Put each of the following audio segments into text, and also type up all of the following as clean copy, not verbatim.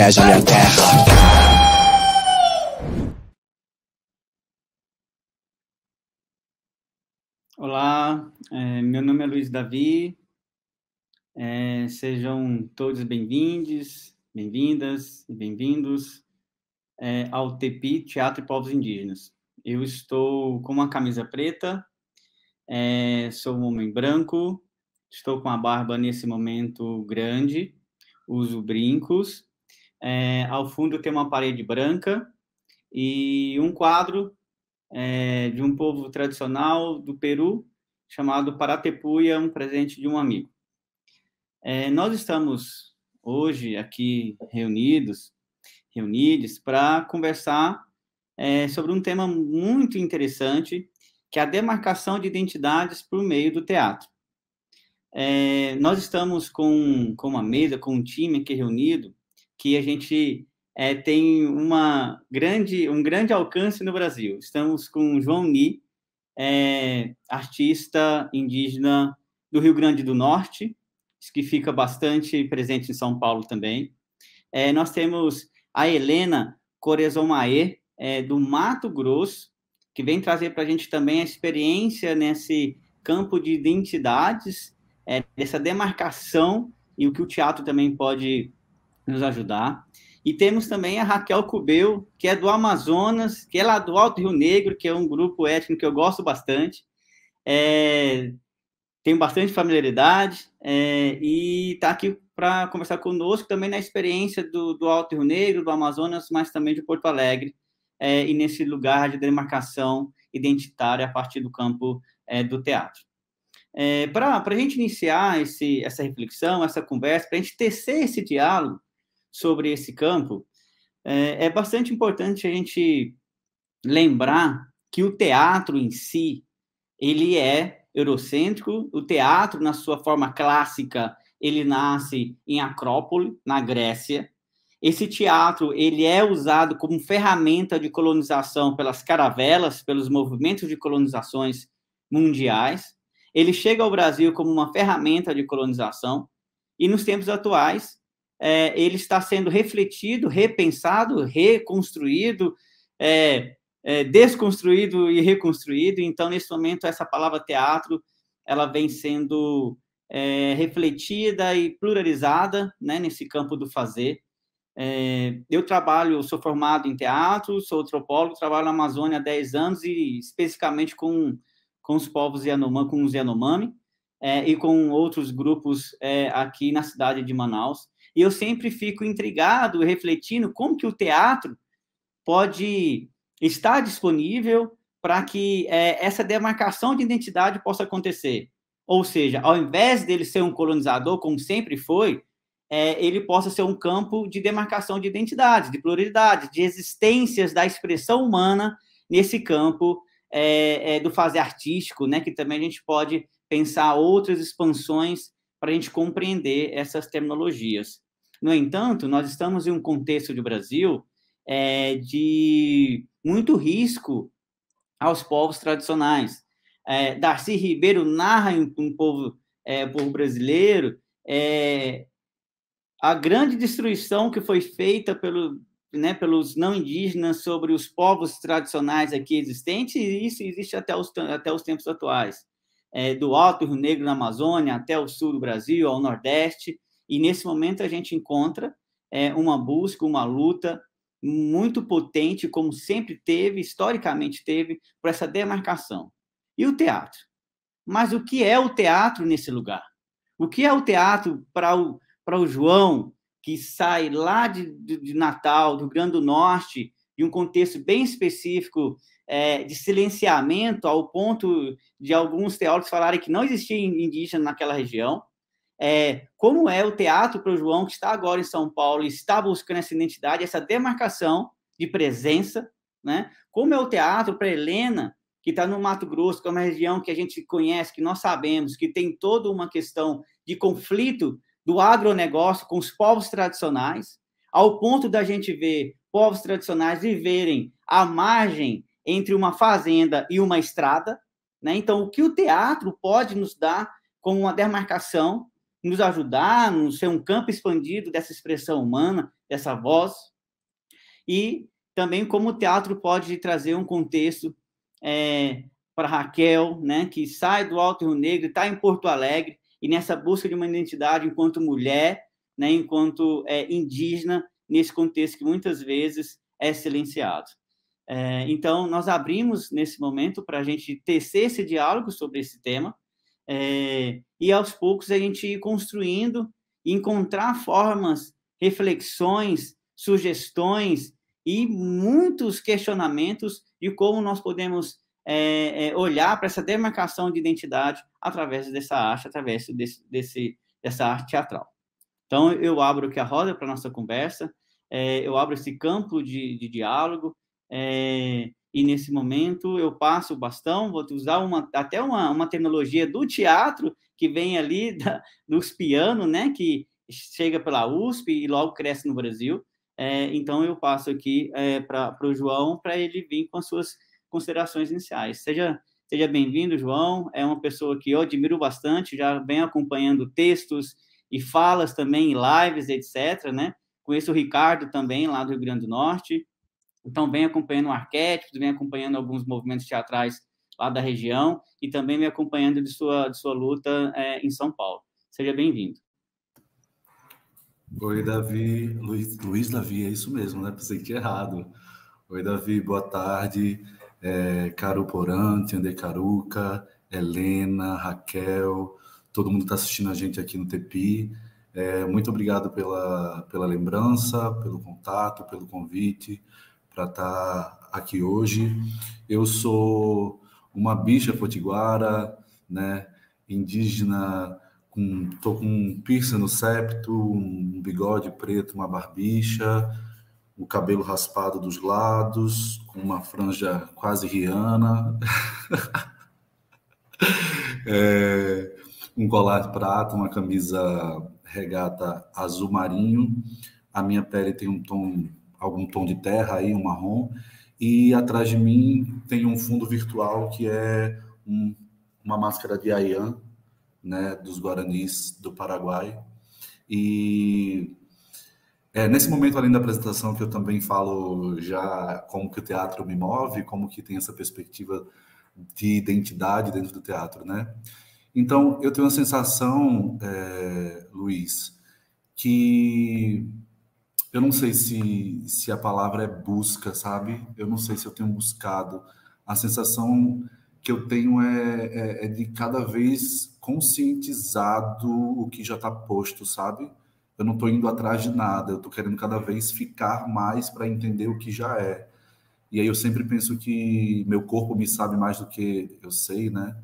protege a minha terra. Olá, meu nome é Luiz Davi, sejam todos bem-vindos, bem-vindas e bem-vindos ao TEPI, Teatro e Povos Indígenas. Eu estou com uma camisa preta, sou um homem branco, estou com a barba nesse momento grande, uso brincos, ao fundo tem uma parede branca e um quadro de um povo tradicional do Peru, chamado Paratepuia, um presente de um amigo. Nós estamos hoje aqui reunidos para conversar sobre um tema muito interessante, que é a demarcação de identidades por meio do teatro. Nós estamos com uma mesa, com um time aqui reunido, que a gente tem um grande alcance no Brasil. Estamos com o João Ni, artista indígena do Rio Grande do Norte, que fica bastante presente em São Paulo também. Nós temos a Helena Corezomaê, do Mato Grosso, que vem trazer para a gente também a experiência nesse campo de identidades, dessa demarcação, e o que o teatro também pode nos ajudar. E temos também a Raquel Cubeu, que é do Amazonas, que é lá do Alto Rio Negro, que é um grupo étnico que eu gosto bastante. Tenho bastante familiaridade e está aqui para conversar conosco também na experiência do Alto Rio Negro, do Amazonas, mas também de Porto Alegre, e nesse lugar de demarcação identitária a partir do campo do teatro. Para a gente iniciar essa reflexão, essa conversa, para a gente tecer esse diálogo sobre esse campo, é bastante importante a gente lembrar que o teatro em si, ele é eurocêntrico. O teatro, na sua forma clássica, ele nasce em Acrópole, na Grécia. Esse teatro, ele é usado como ferramenta de colonização pelas caravelas, pelos movimentos de colonizações mundiais. Ele chega ao Brasil como uma ferramenta de colonização e, nos tempos atuais, ele está sendo refletido, repensado, reconstruído, desconstruído e reconstruído. Então, nesse momento, essa palavra teatro, ela vem sendo refletida e pluralizada, né, nesse campo do fazer. Eu sou formado em teatro, sou antropólogo, trabalho na Amazônia há 10 anos e especificamente com os povos Yanomami, com os Yanomami, e com outros grupos aqui na cidade de Manaus. E eu sempre fico intrigado, refletindo como que o teatro pode estar disponível para que essa demarcação de identidade possa acontecer. Ou seja, ao invés dele ser um colonizador, como sempre foi, ele possa ser um campo de demarcação de identidades, de pluralidade, de existências da expressão humana nesse campo do fazer artístico, né, que também a gente pode pensar outras expansões para a gente compreender essas terminologias. No entanto, nós estamos em um contexto de Brasil de muito risco aos povos tradicionais. Darcy Ribeiro narra em um povo brasileiro a grande destruição que foi feita pelos não indígenas sobre os povos tradicionais aqui existentes, e isso existe até os tempos atuais. Do Alto Rio Negro, na Amazônia, até o sul do Brasil, ao Nordeste, e nesse momento a gente encontra uma busca, uma luta muito potente, como sempre teve, historicamente teve, por essa demarcação. E o teatro? Mas o que é o teatro nesse lugar? O que é o teatro para o João, que sai lá de Natal, do Rio Grande do Norte, de um contexto bem específico de silenciamento, ao ponto de alguns teólogos falarem que não existia indígena naquela região? Como é o teatro para o João, que está agora em São Paulo e está buscando essa identidade, essa demarcação de presença, né? Como é o teatro para a Helena, que está no Mato Grosso, que é uma região que a gente conhece, que nós sabemos, que tem toda uma questão de conflito do agronegócio com os povos tradicionais, ao ponto da gente ver povos tradicionais viverem à margem entre uma fazenda e uma estrada, né? Então, o que o teatro pode nos dar como uma demarcação nos ajudar, nos ser um campo expandido dessa expressão humana, dessa voz, e também como o teatro pode trazer um contexto para Raquel, né, que sai do Alto Rio Negro, está em Porto Alegre, e nessa busca de uma identidade enquanto mulher, né, enquanto indígena, nesse contexto que muitas vezes é silenciado. Então, nós abrimos nesse momento para a gente tecer esse diálogo sobre esse tema, e aos poucos a gente ir construindo, encontrar formas, reflexões, sugestões e muitos questionamentos de como nós podemos olhar para essa demarcação de identidade através dessa arte, através dessa arte teatral. Então, eu abro aqui a roda para a nossa conversa, eu abro esse campo de diálogo, e nesse momento eu passo o bastão, vou usar até uma terminologia do teatro, que vem ali dos pianos, né, que chega pela USP e logo cresce no Brasil. Então, eu passo aqui para o João, para ele vir com as suas considerações iniciais. Seja bem-vindo, João. É uma pessoa que eu admiro bastante, já venho acompanhando textos e falas também em lives, etc., né? Conheço o Ricardo também, lá do Rio Grande do Norte. Então, venho acompanhando arquétipos, venho acompanhando alguns movimentos teatrais lá da região e também me acompanhando de sua luta em São Paulo. Seja bem-vindo. Oi, Davi. Luiz Davi, é isso mesmo, né? Pensei que tinha errado. Oi, Davi, boa tarde. Caro Porã, Tiande Caruca, Helena, Raquel, todo mundo está assistindo a gente aqui no Tepi. Muito obrigado pela lembrança, pelo contato, pelo convite para estar aqui hoje. Eu sou uma bicha potiguara, né, indígena, tô com um piercing no septo, um bigode preto, uma barbicha, o cabelo raspado dos lados, com uma franja quase Rihanna, um colar de prata, uma camisa regata azul marinho. A minha pele tem algum tom de terra aí, um marrom, e atrás de mim tem um fundo virtual que é uma máscara de Ayan, né, dos Guaranis do Paraguai. E nesse momento, além da apresentação, que eu também falo já como que o teatro me move, como que tem essa perspectiva de identidade dentro do teatro, né? Então, eu tenho uma sensação, Luiz, que eu não sei se a palavra é busca, sabe? Eu não sei se eu tenho buscado. A sensação que eu tenho é de cada vez conscientizado o que já está posto, sabe? Eu não estou indo atrás de nada, eu estou querendo cada vez ficar mais para entender o que já é. E aí eu sempre penso que meu corpo me sabe mais do que eu sei, né?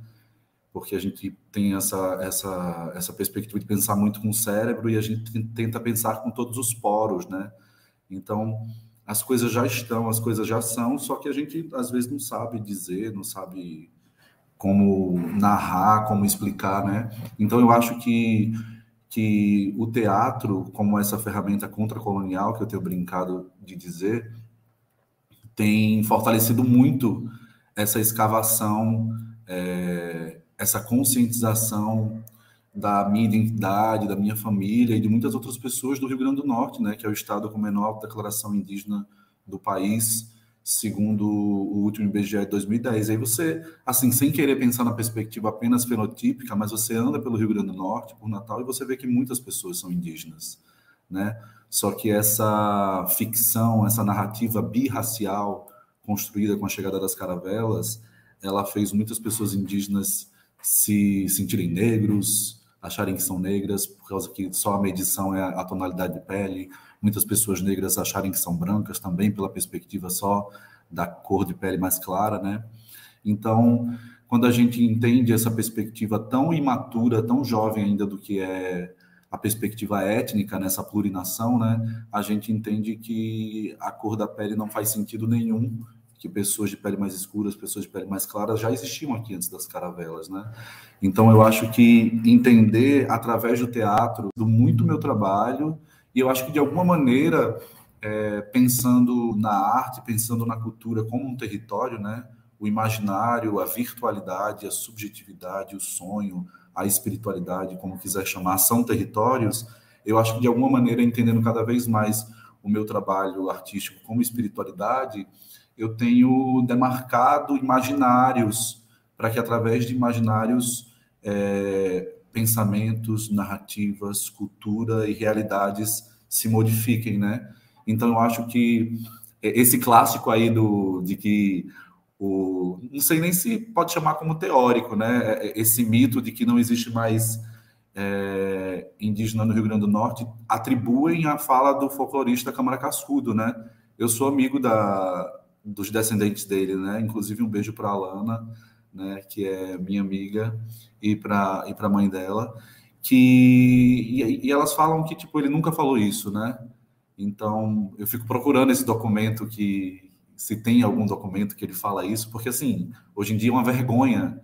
Porque a gente tem essa perspectiva de pensar muito com o cérebro e a gente tenta pensar com todos os poros, né? Então, as coisas já estão, as coisas já são, só que a gente, às vezes, não sabe dizer, não sabe como narrar, como explicar, né? Então, eu acho que o teatro, como essa ferramenta contracolonial, que eu tenho brincado de dizer, tem fortalecido muito essa escavação, essa conscientização da minha identidade, da minha família e de muitas outras pessoas do Rio Grande do Norte, né, que é o estado com a menor declaração indígena do país, segundo o último IBGE de 2010. Aí você, assim, sem querer pensar na perspectiva apenas fenotípica, mas você anda pelo Rio Grande do Norte, por Natal, e você vê que muitas pessoas são indígenas, né? Só que essa ficção, essa narrativa birracial construída com a chegada das caravelas, ela fez muitas pessoas indígenas se sentirem negros, acharem que são negras, por causa que só a medição é a tonalidade de pele. Muitas pessoas negras acharem que são brancas também, pela perspectiva só da cor de pele mais clara, né? Então, quando a gente entende essa perspectiva tão imatura, tão jovem ainda do que é a perspectiva étnica nessa plurinação, né? A gente entende que a cor da pele não faz sentido nenhum, que pessoas de pele mais escuras, pessoas de pele mais claras já existiam aqui antes das caravelas, né? Então, eu acho que entender através do teatro, do muito meu trabalho, e eu acho que de alguma maneira, pensando na arte, pensando na cultura como um território, né? O imaginário, a virtualidade, a subjetividade, o sonho, a espiritualidade, como quiser chamar, são territórios, eu acho que, de alguma maneira, entendendo cada vez mais o meu trabalho artístico como espiritualidade, eu tenho demarcado imaginários, para que, através de imaginários, pensamentos, narrativas, cultura e realidades se modifiquem, né? Então, eu acho que esse clássico aí de que não sei nem se pode chamar como teórico, né? Esse mito de que não existe mais indígena no Rio Grande do Norte, atribuem a fala do folclorista Câmara Cascudo, né? Eu sou amigo dos descendentes dele, né? Inclusive, um beijo para a Alana, né? Que é minha amiga, e para a mãe dela, e elas falam que, tipo, ele nunca falou isso, né? Então, eu fico procurando esse documento, se tem algum documento que ele fala isso, porque, assim, hoje em dia é uma vergonha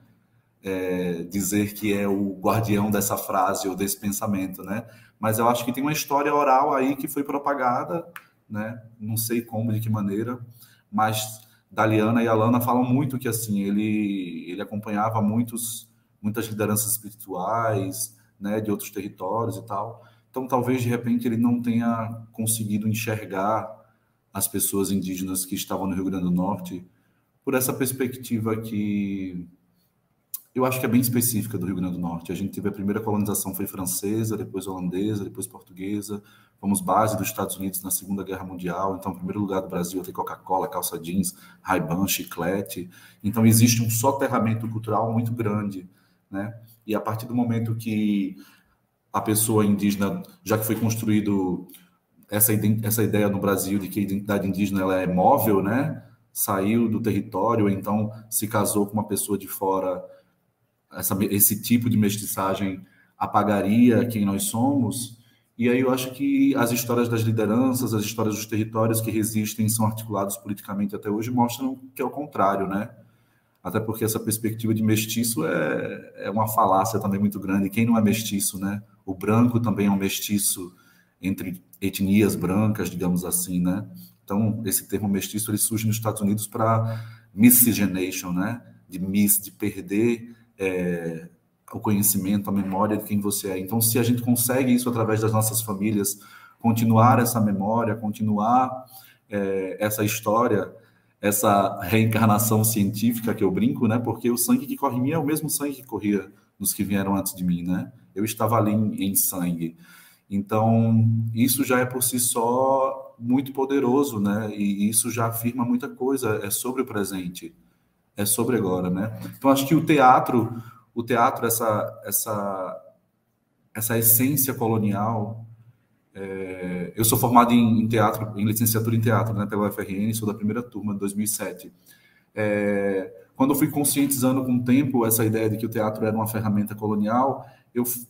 dizer que é o guardião dessa frase ou desse pensamento, né? Mas eu acho que tem uma história oral aí que foi propagada, né? Não sei como, de que maneira, mas Daliana e Alana falam muito que, assim, ele acompanhava muitas lideranças espirituais, né, de outros territórios e tal. Então, talvez, de repente, ele não tenha conseguido enxergar as pessoas indígenas que estavam no Rio Grande do Norte por essa perspectiva que eu acho que é bem específica do Rio Grande do Norte. A gente teve a primeira colonização foi francesa, depois holandesa, depois portuguesa. Fomos base dos Estados Unidos na Segunda Guerra Mundial. Então, em primeiro lugar do Brasil tem Coca-Cola, calça jeans, Ray-Ban, chiclete. Então, existe um soterramento cultural muito grande, né? E a partir do momento que a pessoa indígena, já que foi construído essa ideia no Brasil de que a identidade indígena ela é móvel, né? Saiu do território, então se casou com uma pessoa de fora, esse tipo de mestiçagem apagaria quem nós somos. E aí eu acho que as histórias das lideranças, as histórias dos territórios que resistem e são articulados politicamente até hoje mostram que é o contrário, né? Até porque essa perspectiva de mestiço é uma falácia também muito grande. Quem não é mestiço, né? O branco também é um mestiço entre etnias brancas, digamos assim, né? Então, esse termo mestiço, ele surge nos Estados Unidos para miscigenation, né? De perder o conhecimento, a memória de quem você é. Então, se a gente consegue isso através das nossas famílias, continuar essa memória, continuar essa história, essa reencarnação científica que eu brinco, né? Porque o sangue que corre em mim é o mesmo sangue que corria nos que vieram antes de mim, né? Eu estava ali em sangue. Então, isso já é por si só muito poderoso, né? E isso já afirma muita coisa, é sobre o presente, é sobre agora, né? Então, acho que o teatro essa essência colonial. Eu sou formado em teatro, em licenciatura em teatro, né, pela UFRN, sou da primeira turma de 2007. Quando eu fui conscientizando com o tempo essa ideia de que o teatro era uma ferramenta colonial,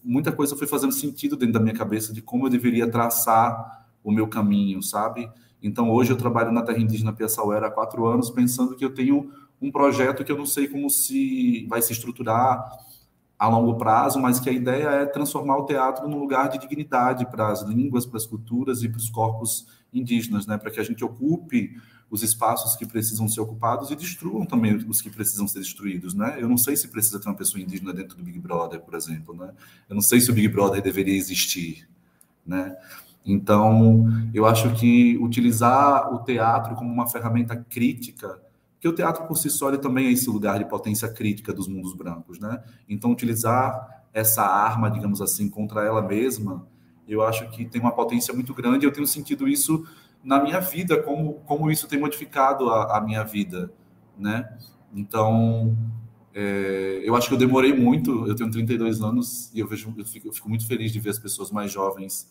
muita coisa foi fazendo sentido dentro da minha cabeça de como eu deveria traçar o meu caminho, sabe? Então, hoje eu trabalho na terra indígena Piaçauera há 4 anos, pensando que eu tenho um projeto que eu não sei como vai se estruturar a longo prazo, mas que a ideia é transformar o teatro num lugar de dignidade para as línguas, para as culturas e para os corpos indígenas, né? Para que a gente ocupe os espaços que precisam ser ocupados e destruam também os que precisam ser destruídos, né? Eu não sei se precisa ter uma pessoa indígena dentro do Big Brother, por exemplo, né? Eu não sei se o Big Brother deveria existir, né? Então, eu acho que utilizar o teatro como uma ferramenta crítica, porque o teatro por si só ele também é esse lugar de potência crítica dos mundos brancos, né? Então, utilizar essa arma, digamos assim, contra ela mesma, eu acho que tem uma potência muito grande. Eu tenho sentido isso na minha vida, como isso tem modificado a minha vida, né? Então, eu acho que eu demorei muito. Eu tenho 32 anos e eu fico muito feliz de ver as pessoas mais jovens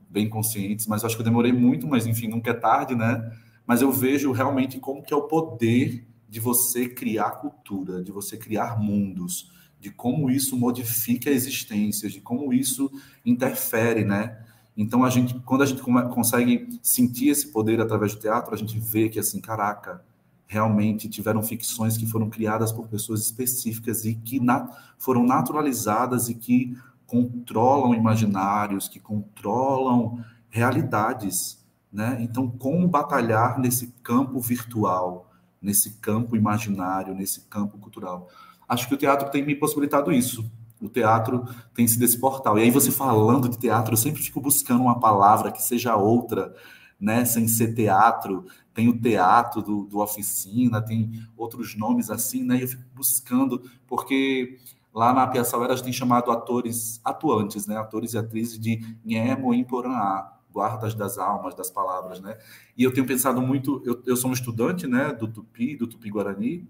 bem conscientes, mas eu acho que eu demorei muito, mas enfim, nunca é tarde, né? Mas eu vejo realmente como que é o poder de você criar cultura, de você criar mundos, de como isso modifica a existência, de como isso interfere, né? Então, quando a gente consegue sentir esse poder através do teatro, a gente vê que, assim, caraca, realmente tiveram ficções que foram criadas por pessoas específicas e que foram naturalizadas e que controlam imaginários, que controlam realidades, né? Então, como batalhar nesse campo virtual, nesse campo imaginário, nesse campo cultural? Acho que o teatro tem me possibilitado isso, O teatro tem sido esse portal. E aí você falando de teatro, eu sempre fico buscando uma palavra que seja outra, né? Sem ser teatro. Tem o teatro do Oficina, tem outros nomes assim, né? E eu fico buscando, porque lá na Piaçal Eras tem chamado atores atuantes, né? Atores e atrizes de Nhemo e Porã, guardas das almas, das palavras, né? E eu tenho pensado muito, eu sou um estudante, né, do Tupi-Guarani,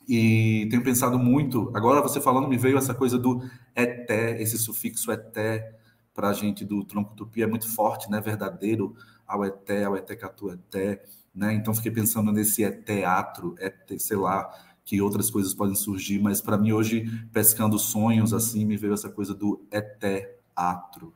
e tenho pensado muito, agora você falando, me veio essa coisa do eté, esse sufixo eté, para a gente do tronco tupi é muito forte, né? Verdadeiro, ao eté catu eté, né? Então fiquei pensando nesse teatro, sei lá, que outras coisas podem surgir, mas para mim hoje, pescando sonhos, assim, me veio essa coisa do eteatro,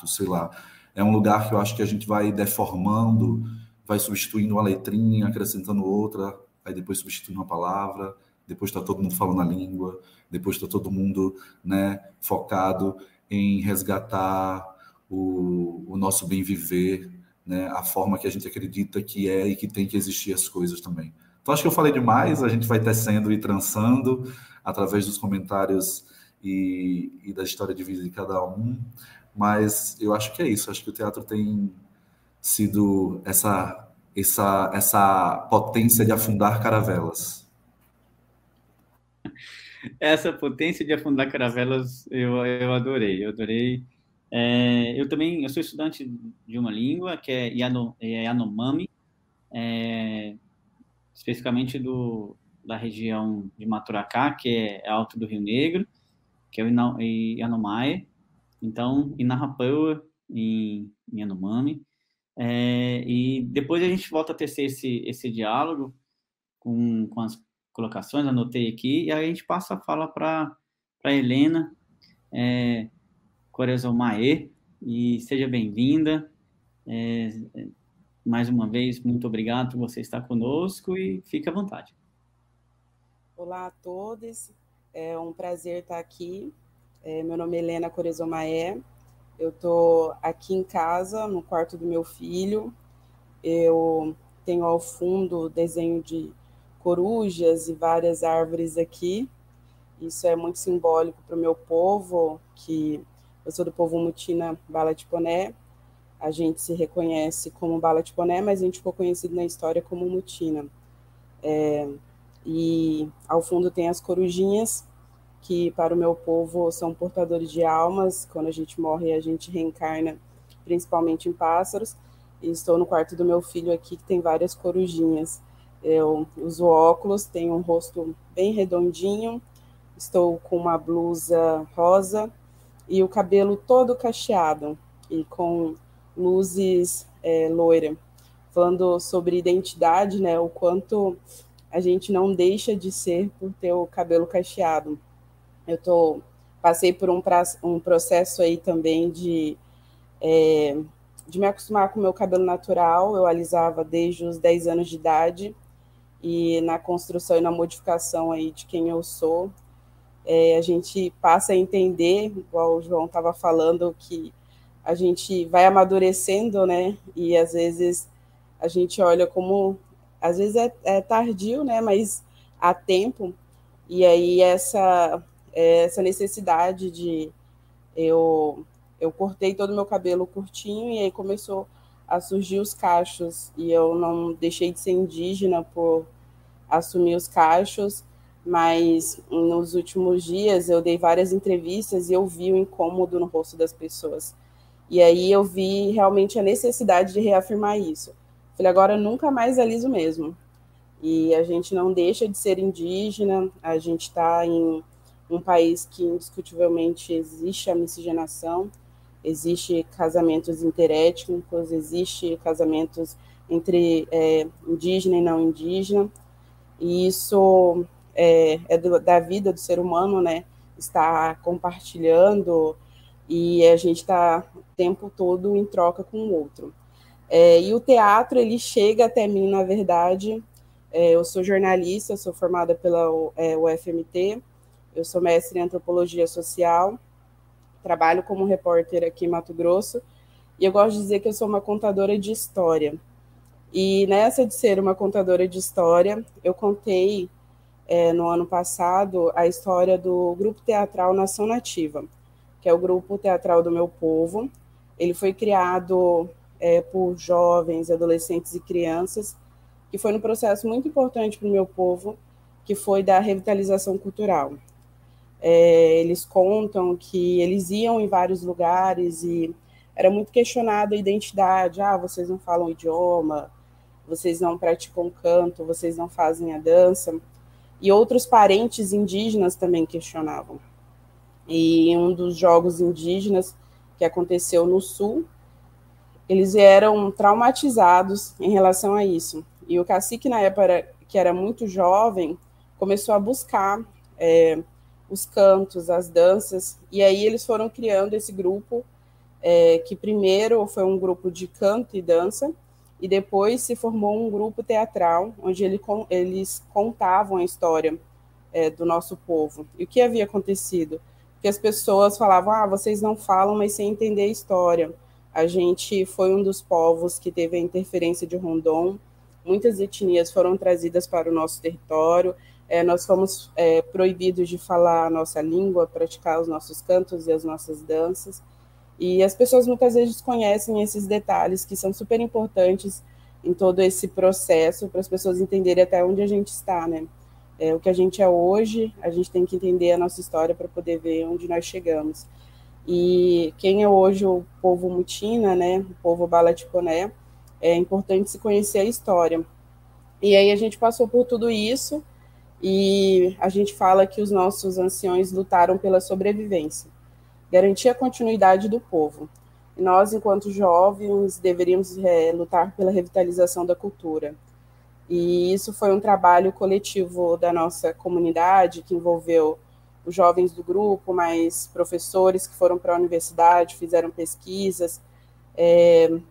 sei lá. É um lugar que eu acho que a gente vai deformando, vai substituindo uma letrinha, acrescentando outra, aí depois substitui uma palavra, depois está todo mundo falando a língua, depois está todo mundo, né, focado em resgatar o nosso bem viver, né, a forma que a gente acredita que é e que tem que existir as coisas também. Então, acho que eu falei demais, a gente vai tecendo e trançando através dos comentários e da história de vida de cada um, mas eu acho que é isso, acho que o teatro tem sido essa potência de afundar caravelas. Essa potência de afundar caravelas eu adorei, eu adorei. Eu também, eu sou estudante de uma língua que é Yanomami, especificamente da região de Maturacá, que é alto do Rio Negro, que é o Yanomami, então Inarrapaua em Yanomami. E depois a gente volta a tecer esse diálogo com as colocações, anotei aqui, e aí a gente passa a fala para Helena Corezomaê, e seja bem-vinda. Mais uma vez, muito obrigado por você estar conosco e fique à vontade. Olá a todos, é um prazer estar aqui. Meu nome é Helena Corezomaê, eu estou aqui em casa, no quarto do meu filho. Eu tenho ao fundo desenho de corujas e várias árvores aqui. Isso é muito simbólico para o meu povo, que eu sou do povo Mutina Balatiponé. A gente se reconhece como Balatiponé, mas a gente ficou conhecido na história como Mutina. E ao fundo tem as corujinhas, que para o meu povo são portadores de almas. Quando a gente morre, a gente reencarna principalmente em pássaros. E estou no quarto do meu filho aqui, que tem várias corujinhas. Eu uso óculos, tenho um rosto bem redondinho, estou com uma blusa rosa e o cabelo todo cacheado e com luzes loira. Falando sobre identidade, né, o quanto a gente não deixa de ser por ter o cabelo cacheado. Passei por um processo aí também de me acostumar com o meu cabelo natural. Eu alisava desde os 10 anos de idade, e na construção e na modificação aí de quem eu sou, a gente passa a entender, igual o João estava falando, que a gente vai amadurecendo, né? E às vezes a gente olha como, às vezes é tardio, né? Mas há tempo. E aí essa necessidade de eu cortei todo o meu cabelo curtinho, e aí começou a surgir os cachos, e eu não deixei de ser indígena por assumir os cachos, mas nos últimos dias eu dei várias entrevistas e eu vi o incômodo no rosto das pessoas. E aí eu vi realmente a necessidade de reafirmar isso. Falei, agora nunca mais aliso mesmo. E a gente não deixa de ser indígena, a gente está em um país que indiscutivelmente existe a miscigenação, existe casamentos interétnicos, existe casamentos entre indígena e não indígena, e isso da vida do ser humano, né? Está compartilhando, e a gente está o tempo todo em troca com o outro. E o teatro, ele chega até mim, na verdade. Eu sou jornalista, sou formada pela UFMT, eu sou mestre em antropologia social, trabalho como repórter aqui em Mato Grosso, e eu gosto de dizer que eu sou uma contadora de história. E nessa de ser uma contadora de história, eu contei no ano passado, a história do Grupo Teatral Nação Nativa, que é o grupo teatral do meu povo. Ele foi criado por jovens, adolescentes e crianças, que foi um processo muito importante para o meu povo, que foi da revitalização cultural. Eles contam que eles iam em vários lugares e era muito questionada a identidade. Vocês não falam o idioma, vocês não praticam canto, vocês não fazem a dança. E outros parentes indígenas também questionavam. E um dos jogos indígenas que aconteceu no Sul, eles eram traumatizados em relação a isso. E o cacique, na época, que era muito jovem, começou a buscar os cantos, as danças, e aí eles foram criando esse grupo, que primeiro foi um grupo de canto e dança, e depois se formou um grupo teatral, onde eles contavam a história do nosso povo. E o que havia acontecido? Que as pessoas falavam, vocês não falam, mas sem entender a história. A gente foi um dos povos que teve a interferência de Rondon, muitas etnias foram trazidas para o nosso território, nós fomos proibidos de falar a nossa língua, praticar os nossos cantos e as nossas danças, e as pessoas muitas vezes desconhecem esses detalhes que são super importantes em todo esse processo, para as pessoas entenderem até onde a gente está, né? O que a gente é hoje, a gente tem que entender a nossa história para poder ver onde nós chegamos. E quem é hoje o povo Mutina, né, o povo Balaticoné, é importante se conhecer a história. E aí a gente passou por tudo isso, e a gente fala que os nossos anciões lutaram pela sobrevivência, garantir a continuidade do povo. E nós, enquanto jovens, deveríamos lutar pela revitalização da cultura. E isso foi um trabalho coletivo da nossa comunidade, que envolveu os jovens do grupo, mais professores que foram para a universidade, fizeram pesquisas,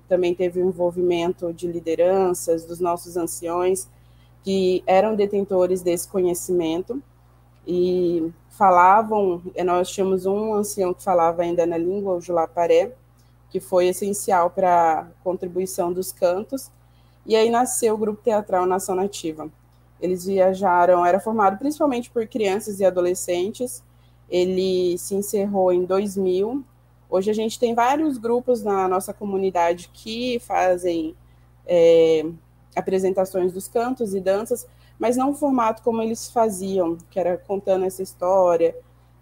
também teve o envolvimento de lideranças, dos nossos anciões, que eram detentores desse conhecimento, e falavam, nós tínhamos um ancião que falava ainda na língua, o Julaparé, que foi essencial para a contribuição dos cantos, e aí nasceu o Grupo Teatral Nação Nativa. Eles viajaram, era formado principalmente por crianças e adolescentes, ele se encerrou em 2000, hoje a gente tem vários grupos na nossa comunidade que fazem apresentações dos cantos e danças, mas não o formato como eles faziam, que era contando essa história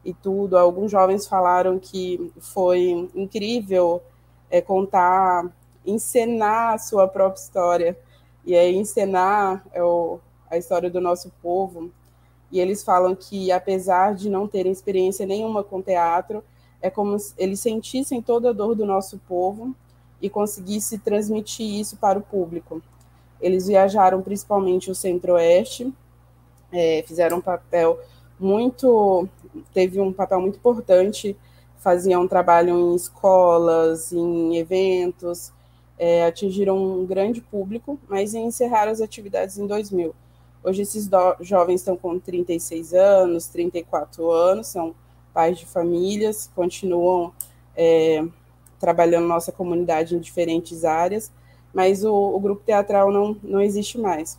e tudo. Alguns jovens falaram que foi incrível contar, encenar a sua própria história, e aí encenar a história do nosso povo, e eles falam que, apesar de não terem experiência nenhuma com teatro, é como se eles sentissem toda a dor do nosso povo e conseguissem transmitir isso para o público. Eles viajaram principalmente o Centro-Oeste, fizeram teve um papel muito importante, faziam trabalho em escolas, em eventos, atingiram um grande público, mas encerraram as atividades em 2000. Hoje esses jovens estão com 36 anos, 34 anos, são pais de famílias, continuam trabalhando na nossa comunidade em diferentes áreas, mas o grupo teatral não existe mais.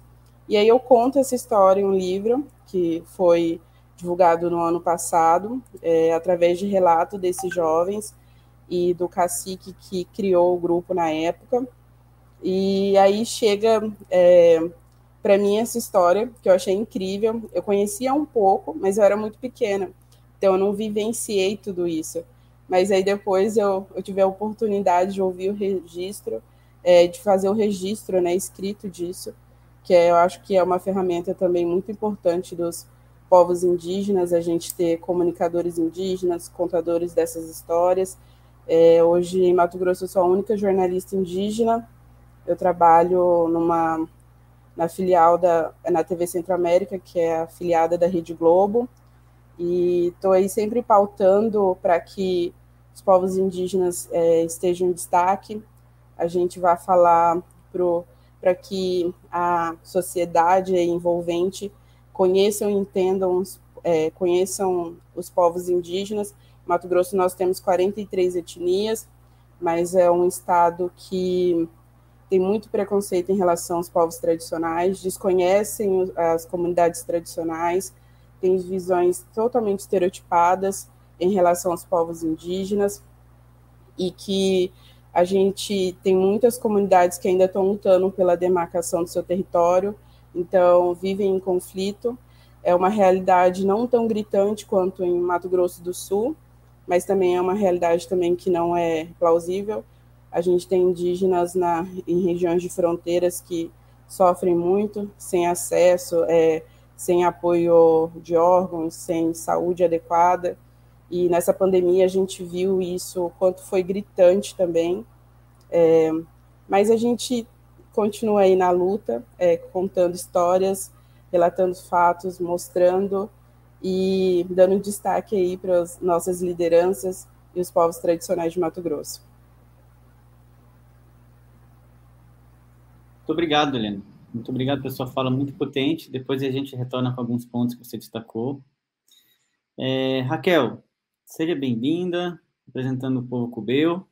E aí eu conto essa história em um livro que foi divulgado no ano passado, através de relato desses jovens e do cacique que criou o grupo na época. E aí chega para mim essa história, que eu achei incrível. Eu conhecia um pouco, mas eu era muito pequena, então eu não vivenciei tudo isso. Mas aí depois eu tive a oportunidade de ouvir o registro, de fazer o registro, né, escrito disso, que eu acho que é uma ferramenta também muito importante dos povos indígenas, a gente ter comunicadores indígenas, contadores dessas histórias. Hoje, em Mato Grosso, eu sou a única jornalista indígena, eu trabalho na filial na TV Centro-América, que é afiliada da Rede Globo, e estou aí sempre pautando para que os povos indígenas estejam em destaque. A gente vai falar para que a sociedade envolvente conheçam e entendam, conheçam os povos indígenas. Em Mato Grosso nós temos 43 etnias, mas é um estado que tem muito preconceito em relação aos povos tradicionais, desconhecem as comunidades tradicionais, têm visões totalmente estereotipadas em relação aos povos indígenas, e que a gente tem muitas comunidades que ainda estão lutando pela demarcação do seu território, então vivem em conflito. É uma realidade não tão gritante quanto em Mato Grosso do Sul, mas também é uma realidade também que não é plausível. A gente tem indígenas em regiões de fronteiras que sofrem muito, sem acesso, sem apoio de órgãos, sem saúde adequada. E nessa pandemia a gente viu isso, o quanto foi gritante também. Mas a gente continua aí na luta, contando histórias, relatando fatos, mostrando e dando destaque aí para as nossas lideranças e os povos tradicionais de Mato Grosso. Muito obrigado, Helena. Muito obrigado pela sua fala muito potente. Depois a gente retorna com alguns pontos que você destacou. Raquel, seja bem-vinda, representando o povo cubeu,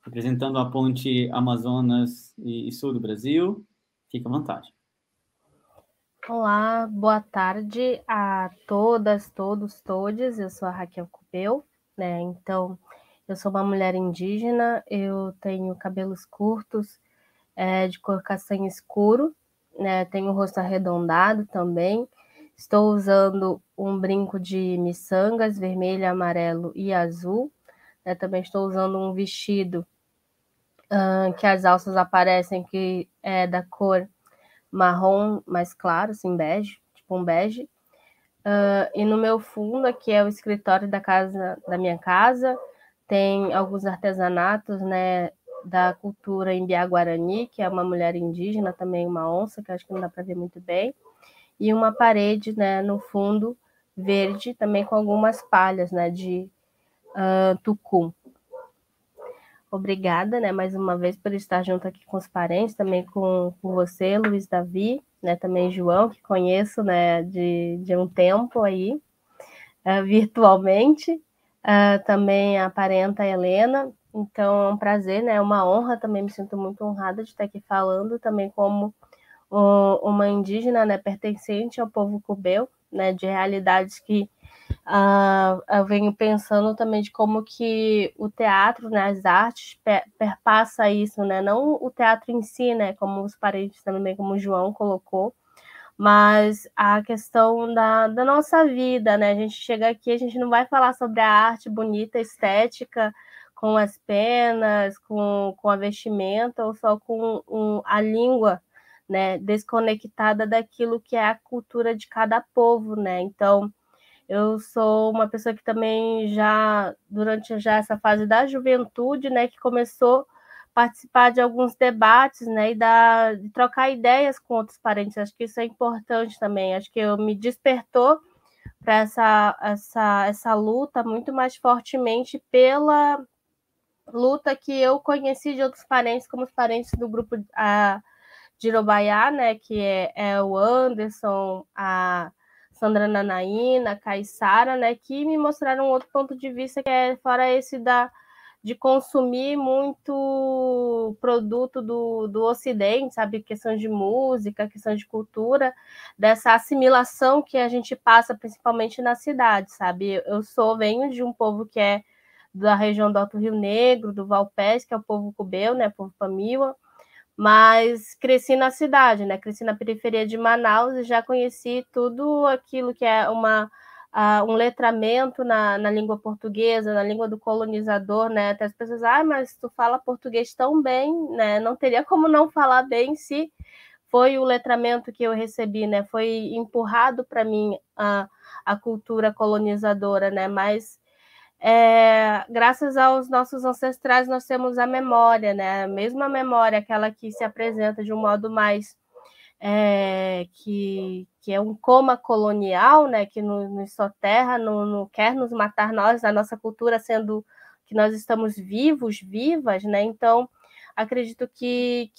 representando a ponte Amazonas e Sul do Brasil. Fica à vontade. Olá, boa tarde a todas, todos, todes. Eu sou a Raquel Cubeu, né? Então, eu sou uma mulher indígena, eu tenho cabelos curtos, de cor castanho escuro, né? Tenho o rosto arredondado também. Estou usando um brinco de miçangas, vermelho, amarelo e azul. Né? Também estou usando um vestido que as alças aparecem, que é da cor marrom mais claro, assim, bege, tipo um bege. E no meu fundo, aqui é o escritório da minha casa, tem alguns artesanatos, né, da cultura Imbiá-Guarani, que é uma mulher indígena, também uma onça, que acho que não dá para ver muito bem, e uma parede, né, no fundo, verde, também com algumas palhas, né, de tucum. Obrigada, né, mais uma vez por estar junto aqui com os parentes, também com você, Luiz Davi, né, também João, que conheço, né, de um tempo aí, virtualmente, também a parenta Helena. Então é um prazer, né, é uma honra, também me sinto muito honrada de estar aqui falando, também como uma indígena, né, pertencente ao povo cubeu, né, de realidades que eu venho pensando também de como que o teatro, né, as artes perpassa isso, né, não o teatro em si, né, como os parentes também, como o João colocou, mas a questão da nossa vida, né, a gente chega aqui, a gente não vai falar sobre a arte bonita, estética, com as penas, com a vestimenta, ou só com a língua, né, desconectada daquilo que é a cultura de cada povo, né, então eu sou uma pessoa que também durante essa fase da juventude, né, que começou a participar de alguns debates, né, e de trocar ideias com outros parentes. Acho que isso é importante também. Acho que eu me despertou para essa luta muito mais fortemente pela luta que eu conheci de outros parentes, como os parentes do grupo de Irobaiá, né, que é o Anderson, a Sandra Nanaína, Caissara, né, que me mostraram outro ponto de vista, que é fora esse de consumir muito produto do Ocidente, sabe, questão de música, questão de cultura, dessa assimilação que a gente passa principalmente na cidade, sabe. Eu venho de um povo que é da região do Alto Rio Negro, do Valpés, que é o povo cubeu, né, povo Pamiwa, mas cresci na cidade, né? Cresci na periferia de Manaus e já conheci tudo aquilo que é um letramento na língua portuguesa, na língua do colonizador, né? Até as pessoas, mas tu fala português tão bem, né? Não teria como não falar bem se foi o letramento que eu recebi, né? Foi empurrado para mim a cultura colonizadora, né? Mas graças aos nossos ancestrais, nós temos a memória, né? A mesma memória, aquela que se apresenta de um modo mais que é um coma colonial, né? Que nos soterra, não quer nos matar nós, a nossa cultura sendo que nós estamos vivas, né? Então, acredito que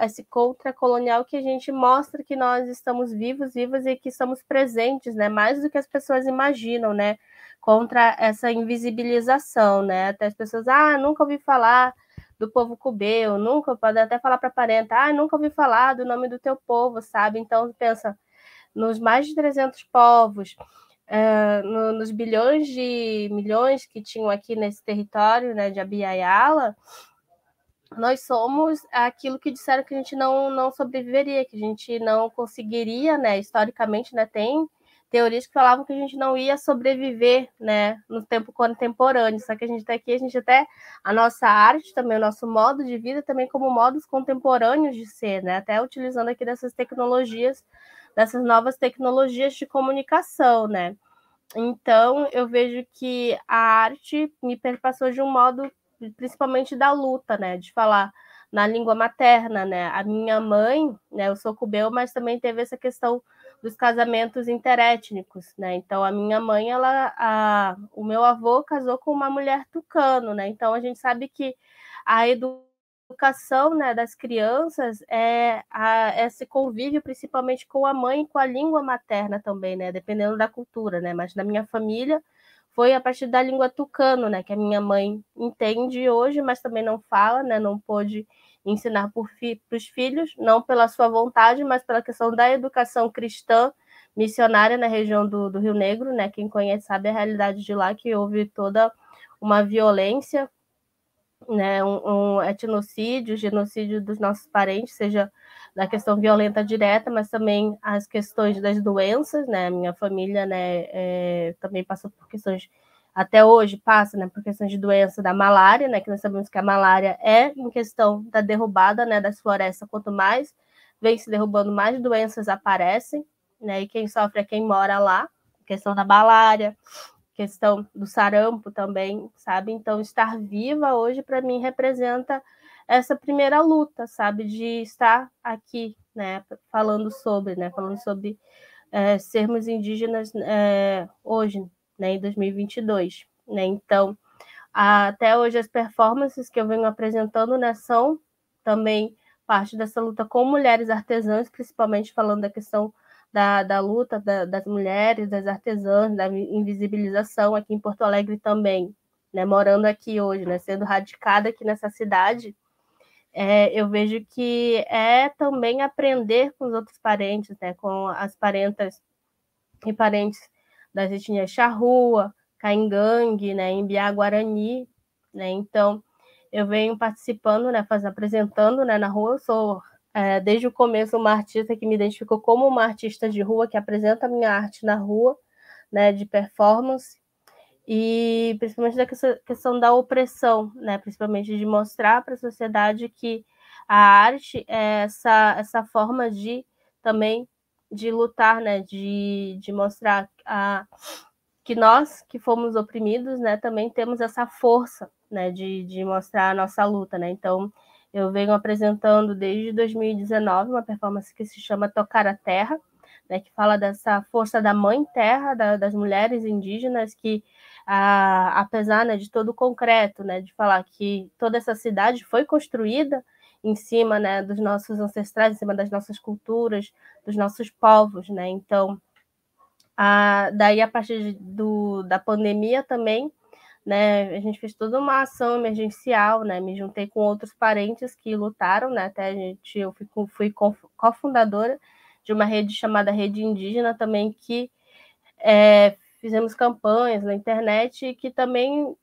esse contra-colonial que a gente mostra que nós estamos vivas e que estamos presentes, né? Mais do que as pessoas imaginam, né? Contra essa invisibilização, né? Até as pessoas, nunca ouvi falar do povo cubeu, nunca, pode até falar para parenta, nunca ouvi falar do nome do teu povo, sabe? Então, pensa, nos mais de 300 povos, nos bilhões de milhões que tinham aqui nesse território, né, de Abya-Yala, nós somos aquilo que disseram que a gente não sobreviveria, que a gente não conseguiria, né? Historicamente, né, tem teorias que falavam que a gente não ia sobreviver, né, no tempo contemporâneo. Só que a gente está aqui, a nossa arte também, o nosso modo de vida também como modos contemporâneos de ser, né? Até utilizando aqui dessas novas tecnologias de comunicação, né? Então, eu vejo que a arte me perpassou de um modo, principalmente da luta, né? De falar na língua materna, né? A minha mãe, né? Eu sou cubeu, mas também teve essa questão dos casamentos interétnicos, né? Então, a minha mãe, o meu avô casou com uma mulher tucano, né? Então, a gente sabe que a educação, né, das crianças esse convívio principalmente com a mãe e com a língua materna também, né, dependendo da cultura, né, mas na minha família foi a partir da língua tucano, né, que a minha mãe entende hoje, mas também não fala, né, não pôde ensinar para os filhos, não pela sua vontade, mas pela questão da educação cristã missionária na região do Rio Negro, né, quem conhece sabe a realidade de lá, que houve toda uma violência, né, um etnocídio, genocídio dos nossos parentes, seja da questão violenta direta, mas também as questões das doenças, né, minha família, né, também passou por questões, até hoje passa, né, por questões de doença da malária, né, que nós sabemos que a malária é em questão da derrubada, né, das florestas, quanto mais vem se derrubando, mais doenças aparecem, né, e quem sofre é quem mora lá, questão da malária, questão do sarampo também, sabe? Então, estar viva hoje, para mim, representa essa primeira luta, sabe? De estar aqui, né? Falando sobre sermos indígenas hoje, né? Em 2022, né? Então, até hoje, as performances que eu venho apresentando, né? São também parte dessa luta com mulheres artesãs, principalmente falando da questão da luta das mulheres, das artesãs, da invisibilização aqui em Porto Alegre também, né, morando aqui hoje, né, sendo radicada aqui nessa cidade, eu vejo que é também aprender com os outros parentes, né, com as parentas e parentes das etnias Charrua, Caingangue, né, Embiá Guarani, né, então eu venho participando, né, apresentando, né, na rua. Eu sou desde o começo uma artista que me identificou como uma artista de rua, que apresenta a minha arte na rua, né, de performance, e principalmente da questão da opressão, né, principalmente de mostrar para a sociedade que a arte é essa forma de também de lutar, né, de mostrar que nós que fomos oprimidos, né, também temos essa força, né, de mostrar a nossa luta, né. Então, eu venho apresentando desde 2019 uma performance que se chama Tocar a Terra, né, que fala dessa força da mãe terra, das mulheres indígenas que, apesar, né, de todo o concreto, né, de falar que toda essa cidade foi construída em cima, né, dos nossos ancestrais, em cima das nossas culturas, dos nossos povos, né. Então, daí, a partir da pandemia também, né, a gente fez toda uma ação emergencial, né, me juntei com outros parentes que lutaram, né, eu fui cofundadora de uma rede chamada Rede Indígena também, que fizemos campanhas na internet, e que também,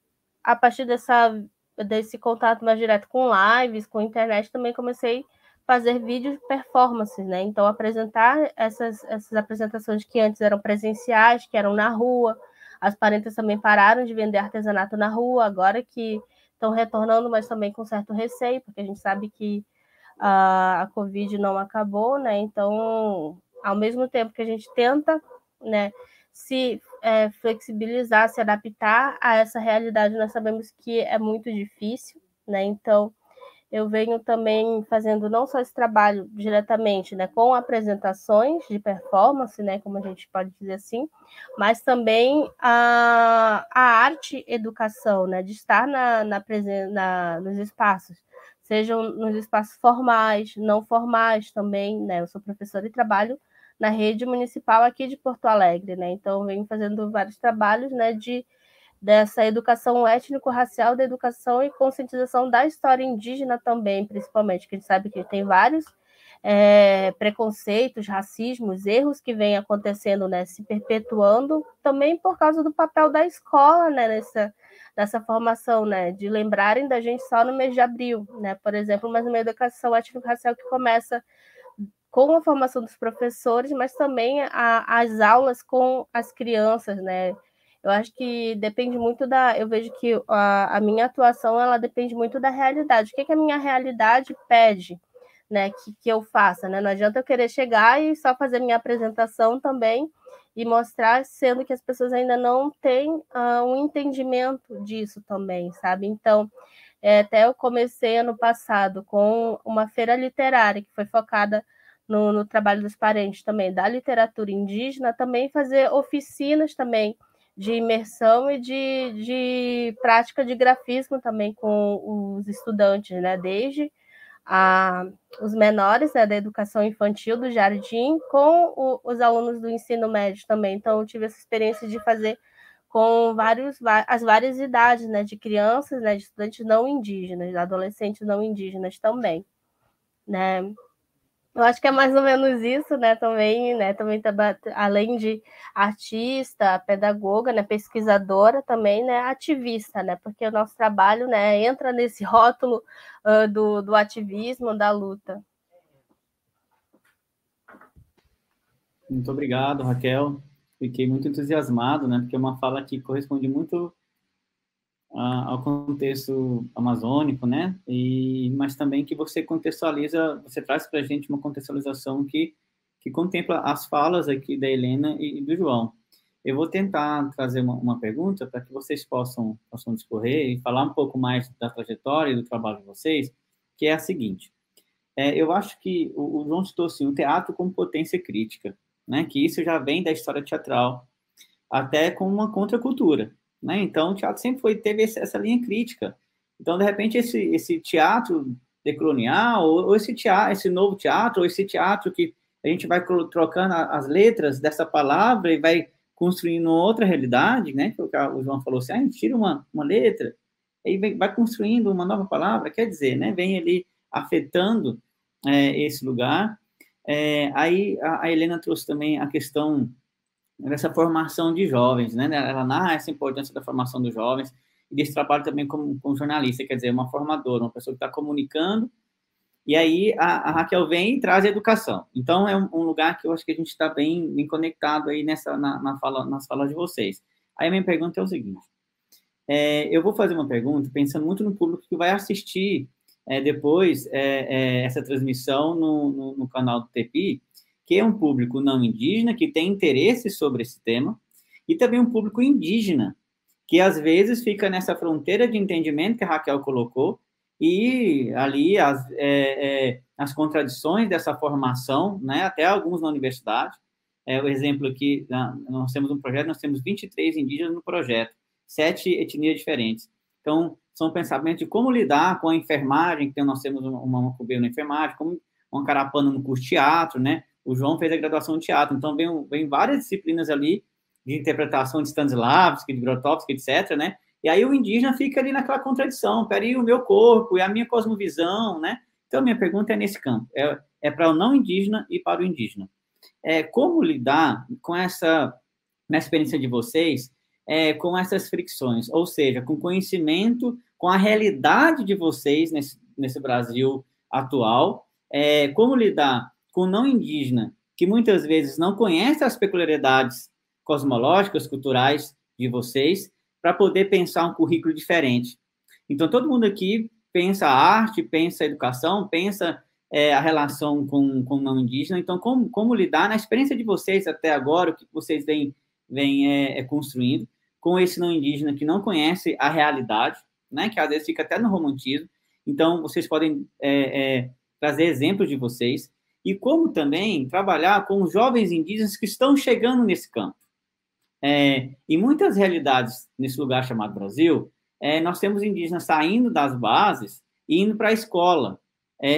a partir desse contato mais direto com lives, com internet, também comecei fazer vídeos performances, né? Então, apresentar essas apresentações que antes eram presenciais, que eram na rua. As parentas também pararam de vender artesanato na rua, agora que estão retornando, mas também com certo receio, porque a gente sabe que a Covid não acabou, né? Então, ao mesmo tempo que a gente tenta, né, se flexibilizar, se adaptar a essa realidade, nós sabemos que é muito difícil, né? Então, eu venho também fazendo não só esse trabalho diretamente, né, com apresentações de performance, né, como a gente pode dizer assim, mas também a arte educação, né, de estar nos espaços, sejam nos espaços formais, não formais também, né, eu sou professora e trabalho na rede municipal aqui de Porto Alegre, né, então eu venho fazendo vários trabalhos, né, de dessa educação étnico-racial, da educação e conscientização da história indígena também, principalmente, que a gente sabe que tem vários preconceitos, racismos, erros que vêm acontecendo, né, se perpetuando, também por causa do papel da escola, né, nessa formação, né, de lembrarem da gente só no mês de abril, né, por exemplo, mas uma educação étnico-racial que começa com a formação dos professores, mas também as aulas com as crianças, né. Eu acho que depende muito eu vejo que a minha atuação, ela depende muito da realidade. O que a minha realidade pede, né, que eu faça, né? Não adianta eu querer chegar e só fazer minha apresentação também e mostrar, sendo que as pessoas ainda não têm um entendimento disso também, sabe? Então, até eu comecei ano passado com uma feira literária que foi focada no trabalho dos parentes também, da literatura indígena, também fazer oficinas também de imersão e de prática de grafismo também com os estudantes, né? Desde os menores, né, da educação infantil, do jardim, com os alunos do ensino médio também. Então, eu tive essa experiência de fazer com as várias idades, né, de crianças, né, de estudantes não indígenas, adolescentes não indígenas também, né. Eu acho que é mais ou menos isso, né, também, além de artista, pedagoga, né, pesquisadora também, né, ativista, né, porque o nosso trabalho, né, entra nesse rótulo do ativismo, da luta. Muito obrigado, Raquel. Fiquei muito entusiasmado, né, porque é uma fala que corresponde muito ao contexto amazônico, né? Mas também que você contextualiza, você traz para a gente uma contextualização que contempla as falas aqui da Helena e do João. Eu vou tentar trazer uma pergunta para que vocês possam discorrer e falar um pouco mais da trajetória e do trabalho de vocês, que é a seguinte. Eu acho que o João citou assim, o teatro como potência crítica, né? Que isso já vem da história teatral, até como uma contracultura. Né? Então, o teatro sempre teve essa linha crítica. Então, de repente, esse teatro decolonial, ou esse novo teatro, ou esse teatro que a gente vai trocando as letras dessa palavra e vai construindo outra realidade, né? O João falou assim, a gente tira uma letra, e vai construindo uma nova palavra, quer dizer, né? Vem ali afetando esse lugar. Aí a Helena trouxe também a questão dessa formação de jovens, né? Ela narra essa importância da formação dos jovens e desse trabalho também como jornalista, quer dizer, uma formadora, uma pessoa que está comunicando, e aí a Raquel vem e traz a educação. Então, é um lugar que eu acho que a gente está bem conectado aí nas falas de vocês. Aí a minha pergunta é o seguinte, eu vou fazer uma pergunta pensando muito no público que vai assistir depois essa transmissão no canal do TEPI, que é um público não indígena, que tem interesse sobre esse tema, e também um público indígena, que às vezes fica nessa fronteira de entendimento que a Raquel colocou, e ali as contradições dessa formação, né, até alguns na universidade. O exemplo aqui, nós temos um projeto, nós temos 23 indígenas no projeto, 7 etnias diferentes. Então, são pensamentos de como lidar com a enfermagem, então nós temos uma cubeira na enfermagem, como uma carapana no curso de teatro, né? O João fez a graduação de teatro, então vem várias disciplinas ali de interpretação de Stanislavski, de Grotowski, etc., né? E aí o indígena fica ali naquela contradição, peraí, o meu corpo e a minha cosmovisão, né? Então, minha pergunta é nesse campo, para o não indígena e para o indígena. Como lidar com na experiência de vocês, com essas fricções, ou seja, com conhecimento, com a realidade de vocês nesse Brasil atual, como lidar com o não indígena, que muitas vezes não conhece as peculiaridades cosmológicas, culturais de vocês, para poder pensar um currículo diferente. Então, todo mundo aqui pensa a arte, pensa a educação, pensa a relação com o não indígena. Então, como lidar, na experiência de vocês até agora, o que vocês vêm construindo, com esse não indígena que não conhece a realidade, né, que às vezes fica até no romantismo. Então, vocês podem trazer exemplos de vocês, e como também trabalhar com os jovens indígenas que estão chegando nesse campo. Em muitas realidades nesse lugar chamado Brasil, nós temos indígenas saindo das bases e indo para a escola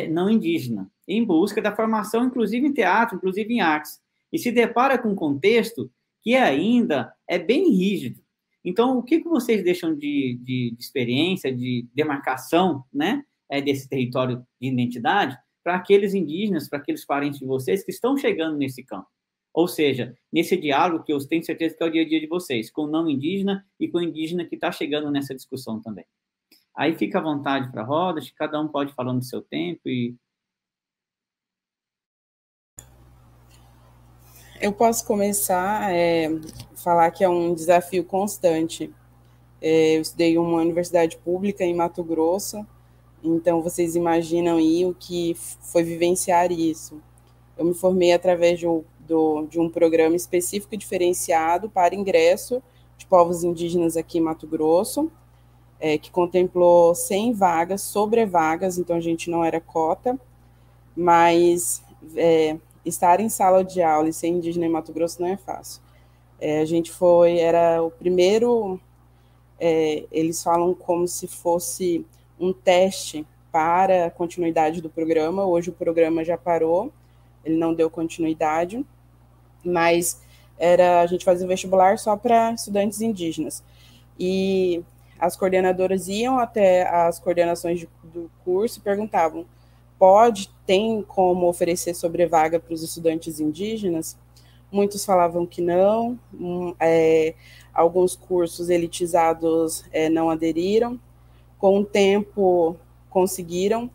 não indígena, em busca da formação, inclusive em teatro, inclusive em artes, e se depara com um contexto que ainda é bem rígido. Então, o que vocês deixam de experiência, de demarcação, né, desse território de identidade para aqueles indígenas, para aqueles parentes de vocês que estão chegando nesse campo? Ou seja, nesse diálogo que eu tenho certeza que é o dia a dia de vocês, com o não indígena e com o indígena que está chegando nessa discussão também. Aí fica à vontade para a roda, cada um pode falar no seu tempo e... Eu posso começar a falar que é um desafio constante. Eu estudei em uma universidade pública em Mato Grosso, então vocês imaginam aí o que foi vivenciar isso. Eu me formei através de um programa específico e diferenciado para ingresso de povos indígenas aqui em Mato Grosso, que contemplou 100 vagas, sobrevagas, então a gente não era cota, mas estar em sala de aula e ser indígena em Mato Grosso não é fácil. A gente era o primeiro, eles falam como se fosse um teste para a continuidade do programa. Hoje o programa já parou, ele não deu continuidade, mas a gente fazia vestibular só para estudantes indígenas. E as coordenadoras iam até as coordenações do curso e perguntavam: tem como oferecer sobrevaga para os estudantes indígenas? Muitos falavam que não, alguns cursos elitizados não aderiram. Com o tempo conseguiram,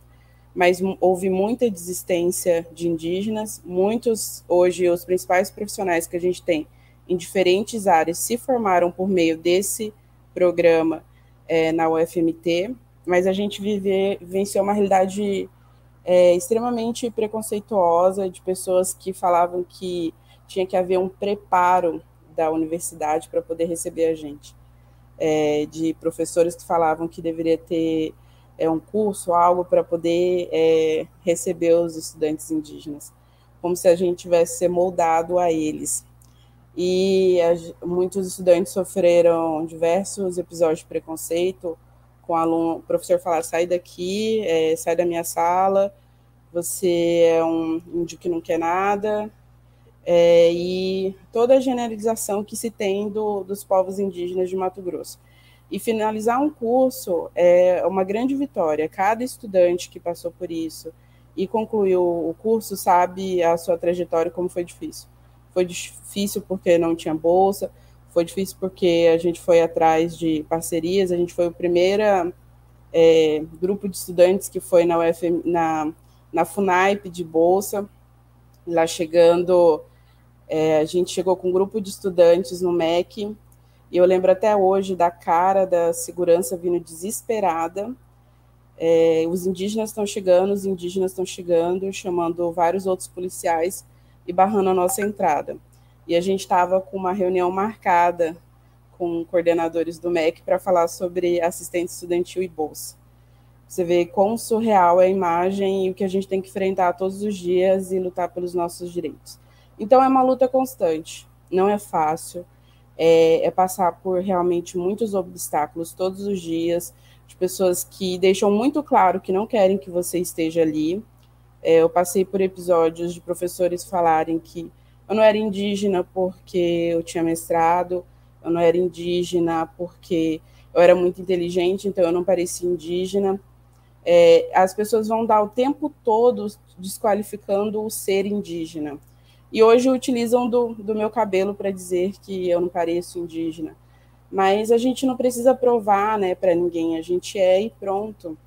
mas houve muita desistência de indígenas. Muitos, hoje, os principais profissionais que a gente tem em diferentes áreas se formaram por meio desse programa na UFMT, mas a gente vivenciou uma realidade extremamente preconceituosa, de pessoas que falavam que tinha que haver um preparo da universidade para poder receber a gente, de professores que falavam que deveria ter um curso, algo para poder receber os estudantes indígenas, como se a gente tivesse ser moldado a eles. E muitos estudantes sofreram diversos episódios de preconceito, com o professor falar: sai daqui, sai da minha sala, você é um índio que não quer nada, e toda a generalização que se tem dos povos indígenas de Mato Grosso. E finalizar um curso é uma grande vitória. Cada estudante que passou por isso e concluiu o curso sabe a sua trajetória, como foi difícil. Foi difícil porque não tinha bolsa, foi difícil porque a gente foi atrás de parcerias, a gente foi o primeiro grupo de estudantes que foi na FUNAIP de bolsa. Lá chegando, a gente chegou com um grupo de estudantes no MEC, e eu lembro até hoje da cara da segurança vindo desesperada. Os indígenas estão chegando, chamando vários outros policiais e barrando a nossa entrada. E a gente estava com uma reunião marcada com coordenadores do MEC para falar sobre assistente estudantil e bolsa. Você vê quão surreal é a imagem e o que a gente tem que enfrentar todos os dias e lutar pelos nossos direitos. Então, é uma luta constante, não é fácil, é passar por realmente muitos obstáculos todos os dias, de pessoas que deixam muito claro que não querem que você esteja ali. Eu passei por episódios de professores falarem que eu não era indígena porque eu tinha mestrado, eu não era indígena porque eu era muito inteligente, então eu não parecia indígena. As pessoas vão dar o tempo todo desqualificando o ser indígena. E hoje utilizam do meu cabelo para dizer que eu não pareço indígena. Mas a gente não precisa provar, né, para ninguém, a gente é e pronto.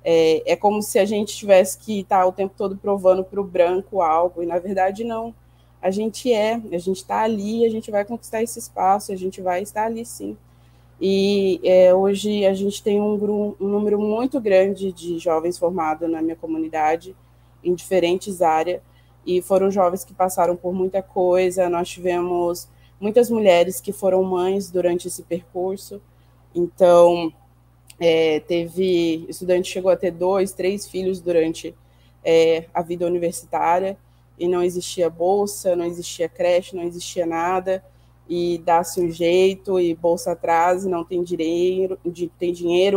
É como se a gente tivesse que estar o tempo todo provando para o branco algo, e na verdade não. A gente está ali, a gente vai conquistar esse espaço, a gente vai estar ali sim. E hoje a gente tem um número muito grande de jovens formados na minha comunidade, em diferentes áreas, e foram jovens que passaram por muita coisa. Nós tivemos muitas mulheres que foram mães durante esse percurso, então estudante chegou a ter 2, 3 filhos durante a vida universitária, e não existia bolsa, não existia creche, não existia nada, e dá-se um jeito, e bolsa atrasa, não tem dinheiro,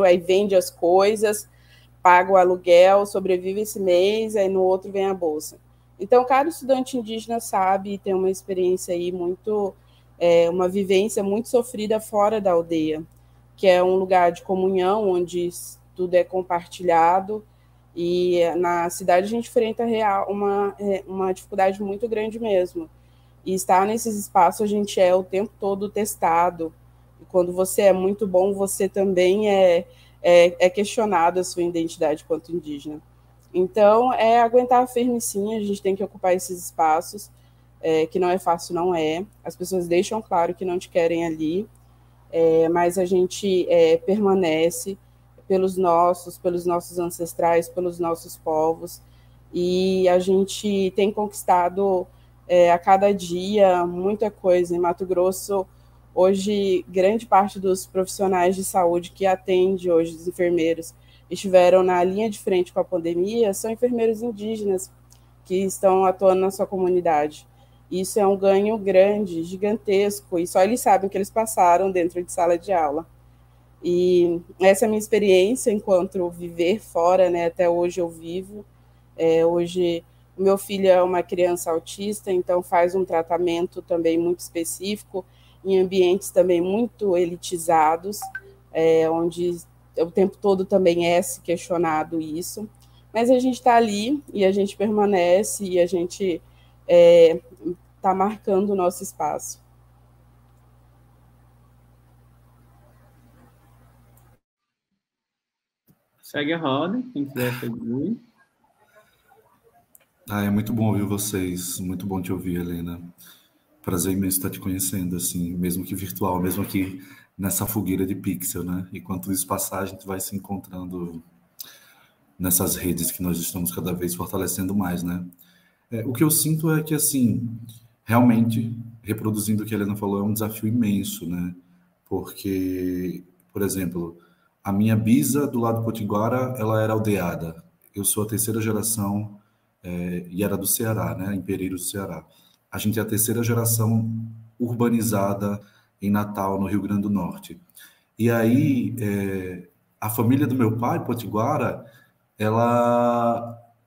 aí vende as coisas, paga o aluguel, sobrevive esse mês, aí no outro vem a bolsa. Então, cada estudante indígena sabe e tem uma experiência aí muito uma vivência muito sofrida fora da aldeia, que é um lugar de comunhão, onde tudo é compartilhado, e na cidade a gente enfrenta uma dificuldade muito grande mesmo. E estar nesses espaços a gente é o tempo todo testado, e quando você é muito bom, você também é questionado a sua identidade quanto indígena. Então, é aguentar firme sim, a gente tem que ocupar esses espaços, que não é fácil, não é. As pessoas deixam claro que não te querem ali, mas a gente permanece pelos nossos ancestrais, pelos nossos povos, e a gente tem conquistado a cada dia muita coisa. Em Mato Grosso, hoje, grande parte dos profissionais de saúde que atende hoje, os enfermeiros, estiveram na linha de frente com a pandemia, são enfermeiros indígenas que estão atuando na sua comunidade. Isso é um ganho grande, gigantesco, e só eles sabem o que eles passaram dentro de sala de aula. E essa é a minha experiência enquanto viver fora, né? Até hoje eu vivo. Hoje, o meu filho é uma criança autista, então faz um tratamento também muito específico, em ambientes também muito elitizados, onde o tempo todo também é se questionado isso. Mas a gente está ali, e a gente permanece, e a gente está marcando o nosso espaço. Segue a roda, quem quiser seguir. É muito bom ouvir vocês, muito bom te ouvir, Helena. Prazer imenso estar te conhecendo, assim, mesmo que virtual, mesmo que nessa fogueira de pixel, né? E quanto isso passar, a gente vai se encontrando nessas redes que nós estamos cada vez fortalecendo mais, né? O que eu sinto é que, assim, realmente, reproduzindo o que a Helena falou, é um desafio imenso, né? Porque, por exemplo, a minha bisa do lado potiguara, ela era aldeada. Eu sou a terceira geração, e era do Ceará, né? Em Pereira do Ceará. A gente é a terceira geração urbanizada em Natal, no Rio Grande do Norte. E aí, a família do meu pai, potiguara,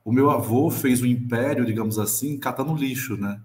o meu avô fez um império, digamos assim, catando lixo, né?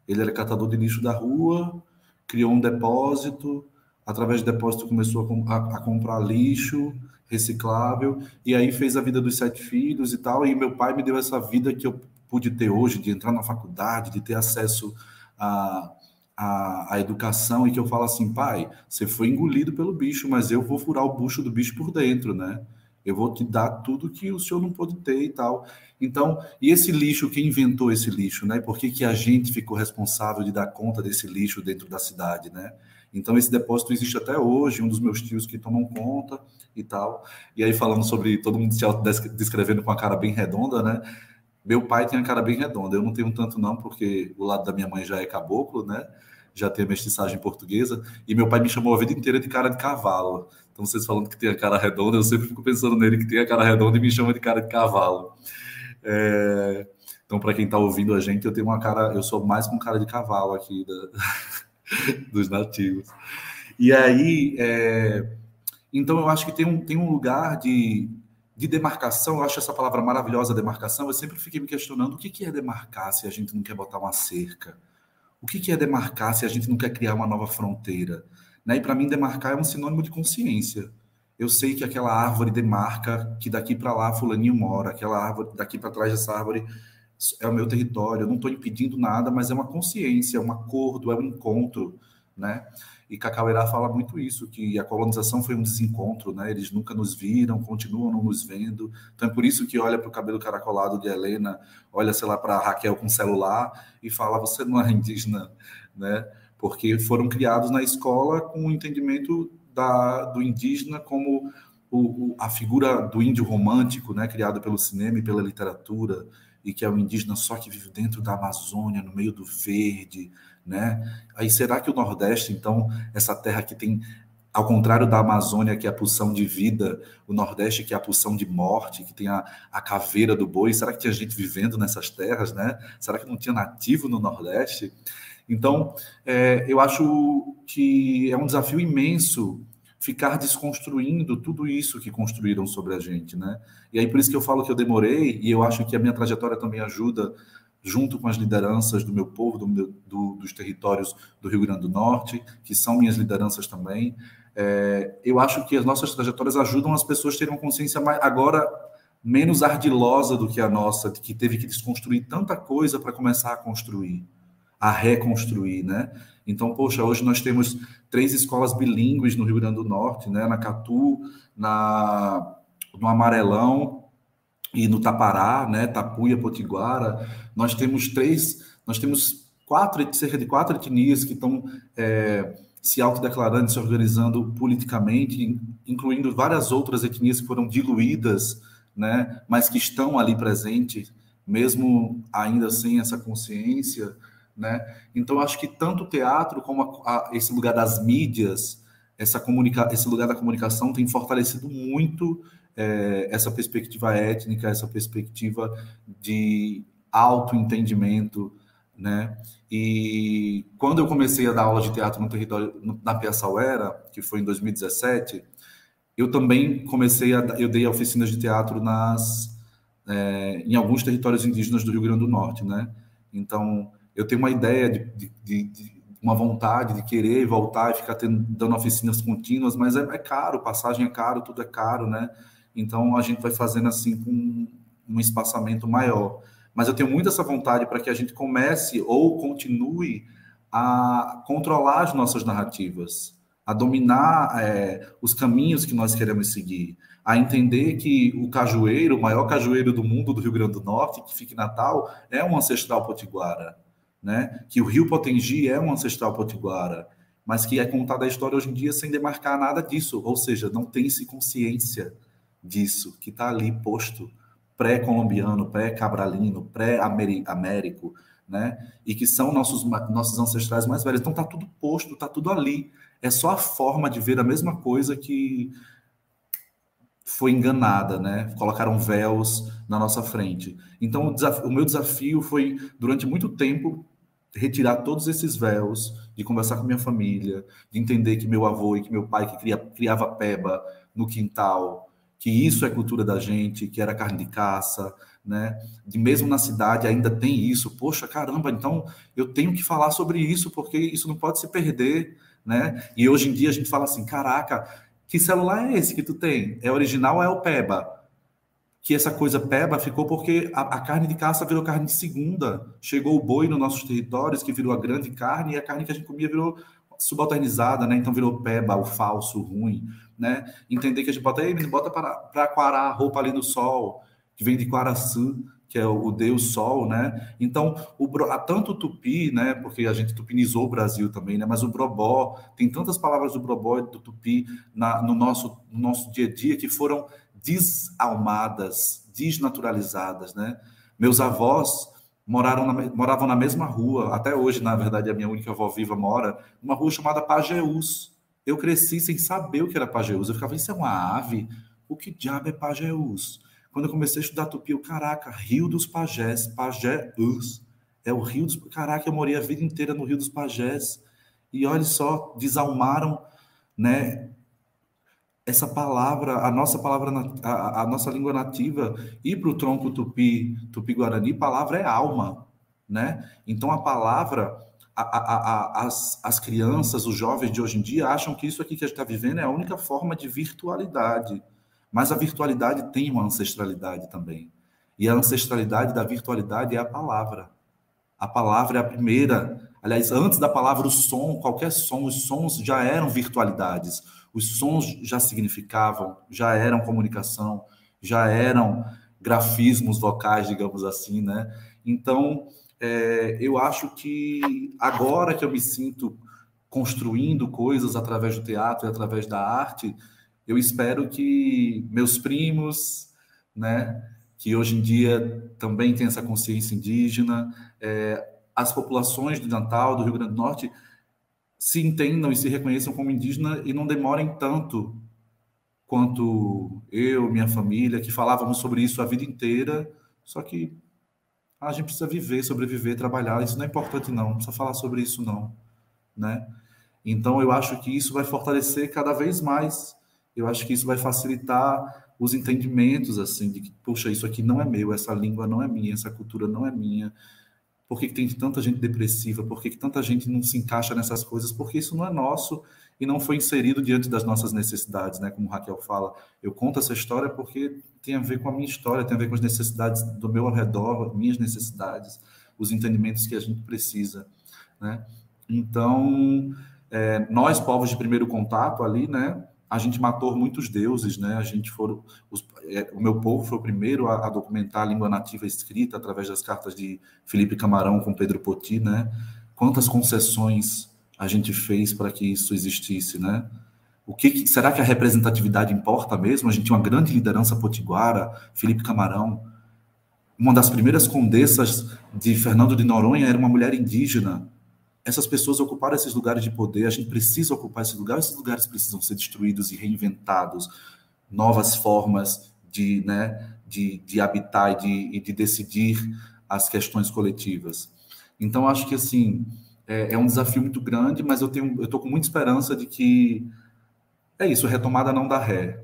Ele era catador de lixo da rua, criou um depósito, através do depósito começou a comprar lixo reciclável, e aí fez a vida dos 7 filhos e tal, e meu pai me deu essa vida que eu pude ter hoje, de entrar na faculdade, de ter acesso à educação, e que eu falo assim, pai, você foi engolido pelo bicho, mas eu vou furar o bucho do bicho por dentro, né? Eu vou te dar tudo que o senhor não pôde ter e tal. Então, e esse lixo, quem inventou esse lixo, né? Por que a gente ficou responsável de dar conta desse lixo dentro da cidade, né? Então, esse depósito existe até hoje, um dos meus tios que tomam conta e tal. E aí, falando sobre todo mundo se autodescrevendo com a cara bem redonda, né? Meu pai tem a cara bem redonda, eu não tenho tanto não, porque o lado da minha mãe já é caboclo, né? Já tem a mestiçagem portuguesa, e meu pai me chamou a vida inteira de cara de cavalo. Então, vocês falando que tem a cara redonda, eu sempre fico pensando nele que tem a cara redonda e me chama de cara de cavalo. Então, para quem está ouvindo a gente, eu tenho uma cara, eu sou mais com cara de cavalo aqui dos nativos. E aí, então eu acho que tem um lugar de demarcação. Eu acho essa palavra maravilhosa, demarcação. Eu sempre fiquei me questionando o que é demarcar se a gente não quer botar uma cerca? O que é demarcar se a gente não quer criar uma nova fronteira? Né? E para mim, demarcar é um sinônimo de consciência. Eu sei que aquela árvore demarca que daqui para lá fulaninho mora, aquela árvore, daqui para trás dessa árvore é o meu território. Eu não estou impedindo nada, mas é uma consciência, é um acordo, é um encontro, né? E Cacauerá fala muito isso, que a colonização foi um desencontro, né? Eles nunca nos viram, continuam não nos vendo. Então é por isso que olha para o cabelo caracolado de Helena, olha, sei lá, para Raquel com celular e fala, você não é indígena, né? Porque foram criados na escola com o entendimento do indígena como a figura do índio romântico, né? Criado pelo cinema e pela literatura, e que é o indígena só que vive dentro da Amazônia, no meio do verde, né? Aí será que o Nordeste, então, essa terra que tem, ao contrário da Amazônia, que é a pulsão de vida, o Nordeste, que é a pulsão de morte, que tem a caveira do boi, será que tinha gente vivendo nessas terras, né? Será que não tinha nativo no Nordeste? Então, eu acho que é um desafio imenso ficar desconstruindo tudo isso que construíram sobre a gente, né? E aí por isso que eu falo que eu demorei, e eu acho que a minha trajetória também ajuda junto com as lideranças do meu povo, dos territórios do Rio Grande do Norte, que são minhas lideranças também. Eu acho que as nossas trajetórias ajudam as pessoas a terem uma consciência agora menos ardilosa do que a nossa, de que teve que desconstruir tanta coisa para começar a construir, a reconstruir, né? Então, poxa, hoje nós temos 3 escolas bilíngues no Rio Grande do Norte, né? Na Catu, no Amarelão e no Tapará, né? Tapuia, Potiguara. Nós temos cerca de 4 etnias que estão se autodeclarando, se organizando politicamente, incluindo várias outras etnias que foram diluídas, né? Mas que estão ali presentes, mesmo ainda sem essa consciência, né? Então, acho que tanto o teatro como esse lugar das mídias, esse lugar da comunicação tem fortalecido muito essa perspectiva étnica, essa perspectiva de autoentendimento, né? E quando eu comecei a dar aula de teatro no território, na Piaçauera, que foi em 2017, eu também eu dei oficinas de teatro em alguns territórios indígenas do Rio Grande do Norte, né? Então, eu tenho uma ideia de uma vontade de querer voltar e ficar dando oficinas contínuas, mas é caro, passagem é caro, tudo é caro, né? Então, a gente vai fazendo assim com um espaçamento maior. Mas eu tenho muito essa vontade para que a gente comece ou continue a controlar as nossas narrativas, a dominar os caminhos que nós queremos seguir, a entender que o cajueiro, o maior cajueiro do mundo do Rio Grande do Norte, que fica em Natal, é um ancestral potiguara, né? Que o Rio Potengi é um ancestral potiguara, mas que é contada a história hoje em dia sem demarcar nada disso, ou seja, não tem-se consciência disso, que está ali posto, pré-colombiano, pré-cabralino, pré-américo, né? E que são nossos ancestrais mais velhos. Então está tudo posto, está tudo ali. É só a forma de ver a mesma coisa que foi enganada, né? Colocaram véus na nossa frente. Então o meu desafio foi, durante muito tempo, retirar todos esses véus, de conversar com minha família, de entender que meu avô e que meu pai que criava peba no quintal, que isso é cultura da gente, que era carne de caça, né? De mesmo na cidade ainda tem isso. Poxa, caramba, então eu tenho que falar sobre isso, porque isso não pode se perder, né? E hoje em dia a gente fala assim, caraca, que celular é esse que tu tem? É original ou é o peba? Que essa coisa peba ficou porque a carne de caça virou carne de segunda. Chegou o boi nos nossos territórios, que virou a grande carne, e a carne que a gente comia virou subalternizada, né? Então virou peba, o falso, o ruim, né? Entender que a gente bota para aquarar a roupa ali no sol, que vem de Quaraçu, que é o deus sol, né? Então, tanto o tupi, né? Porque a gente tupinizou o Brasil também, né? Mas o brobó, tem tantas palavras do brobó e do tupi no nosso dia a dia que foram desalmadas, desnaturalizadas, né? Meus avós moravam na mesma rua, até hoje, na verdade, a minha única avó viva mora numa rua chamada Pajeús. Eu cresci sem saber o que era Pajeús. Eu ficava, isso é uma ave? O que diabo é Pajeús? Quando eu comecei a estudar tupi, caraca, Rio dos Pajés, Pajeús. É o Rio dos... Caraca, eu morei a vida inteira no Rio dos Pajés. E olha só, desalmaram, né? Essa palavra, a nossa língua nativa, e para o tronco tupi-guarani, palavra é alma, né? Então a palavra, as crianças, os jovens de hoje em dia acham que isso aqui que a gente está vivendo é a única forma de virtualidade, mas a virtualidade tem uma ancestralidade também, e a ancestralidade da virtualidade é a palavra. A palavra é a primeira, aliás, antes da palavra, o som, qualquer som, os sons já eram virtualidades. Os sons já significavam, já eram comunicação, já eram grafismos vocais, digamos assim, né? Então, eu acho que agora que eu me sinto construindo coisas através do teatro e através da arte, eu espero que meus primos, né, que hoje em dia também têm essa consciência indígena, as populações de Natal, do Rio Grande do Norte, se entendam e se reconheçam como indígena e não demorem tanto quanto eu, minha família, que falávamos sobre isso a vida inteira, só que a gente precisa viver, sobreviver, trabalhar, isso não é importante não, não precisa falar sobre isso não, né? Então eu acho que isso vai fortalecer cada vez mais, eu acho que isso vai facilitar os entendimentos, assim, de que, poxa, isso aqui não é meu, essa língua não é minha, essa cultura não é minha, Por que tem tanta gente depressiva? Por que tanta gente não se encaixa nessas coisas? Porque isso não é nosso e não foi inserido diante das nossas necessidades, né? Como Raquel fala, eu conto essa história porque tem a ver com a minha história, tem a ver com as necessidades do meu ao redor, minhas necessidades, os entendimentos que a gente precisa, né? Então, nós, povos de primeiro contato ali, né? A gente matou muitos deuses, né? O meu povo foi o primeiro a documentar a língua nativa escrita através das cartas de Felipe Camarão com Pedro Poti, né? Quantas concessões a gente fez para que isso existisse, né? Será que a representatividade importa mesmo? A gente tinha uma grande liderança potiguara, Felipe Camarão. Uma das primeiras condessas de Fernando de Noronha era uma mulher indígena. Essas pessoas ocuparam esses lugares de poder, a gente precisa ocupar esses lugares precisam ser destruídos e reinventados, novas formas de habitar e de decidir as questões coletivas. Então, acho que, assim, é um desafio muito grande, mas eu estou com muita esperança de que é isso, retomada não dá ré.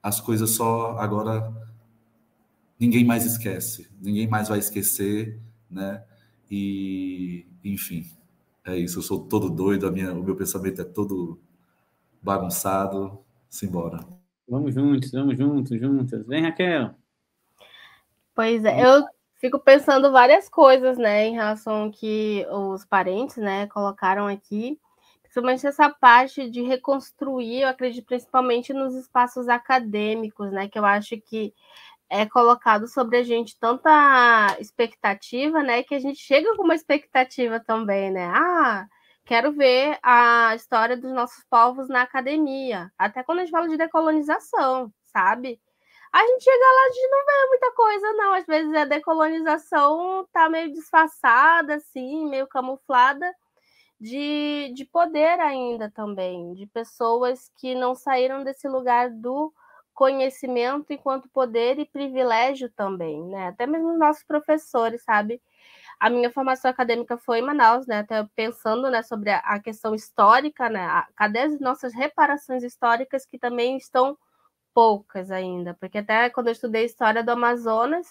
As coisas só agora ninguém mais esquece, ninguém mais vai esquecer, né? E, enfim, é isso. Eu sou todo doido, o meu pensamento é todo bagunçado. Simbora. Vamos juntos, juntas. Vem, Raquel. Pois é, eu fico pensando várias coisas, né, em relação ao que os parentes, né, colocaram aqui. Principalmente essa parte de reconstruir, eu acredito principalmente nos espaços acadêmicos, né, que eu acho que é colocado sobre a gente tanta expectativa, né, que a gente chega com uma expectativa também, né, quero ver a história dos nossos povos na academia, até quando a gente fala de decolonização, sabe? A gente chega lá, a gente não vê muita coisa, não, às vezes a decolonização tá meio disfarçada, assim, meio camuflada, de poder ainda também, de pessoas que não saíram desse lugar do conhecimento enquanto poder e privilégio também, né? Até mesmo os nossos professores, sabe? A minha formação acadêmica foi em Manaus, né? Até pensando, né, sobre a questão histórica, né? Cadê as nossas reparações históricas que também estão poucas ainda? Porque até quando eu estudei história do Amazonas,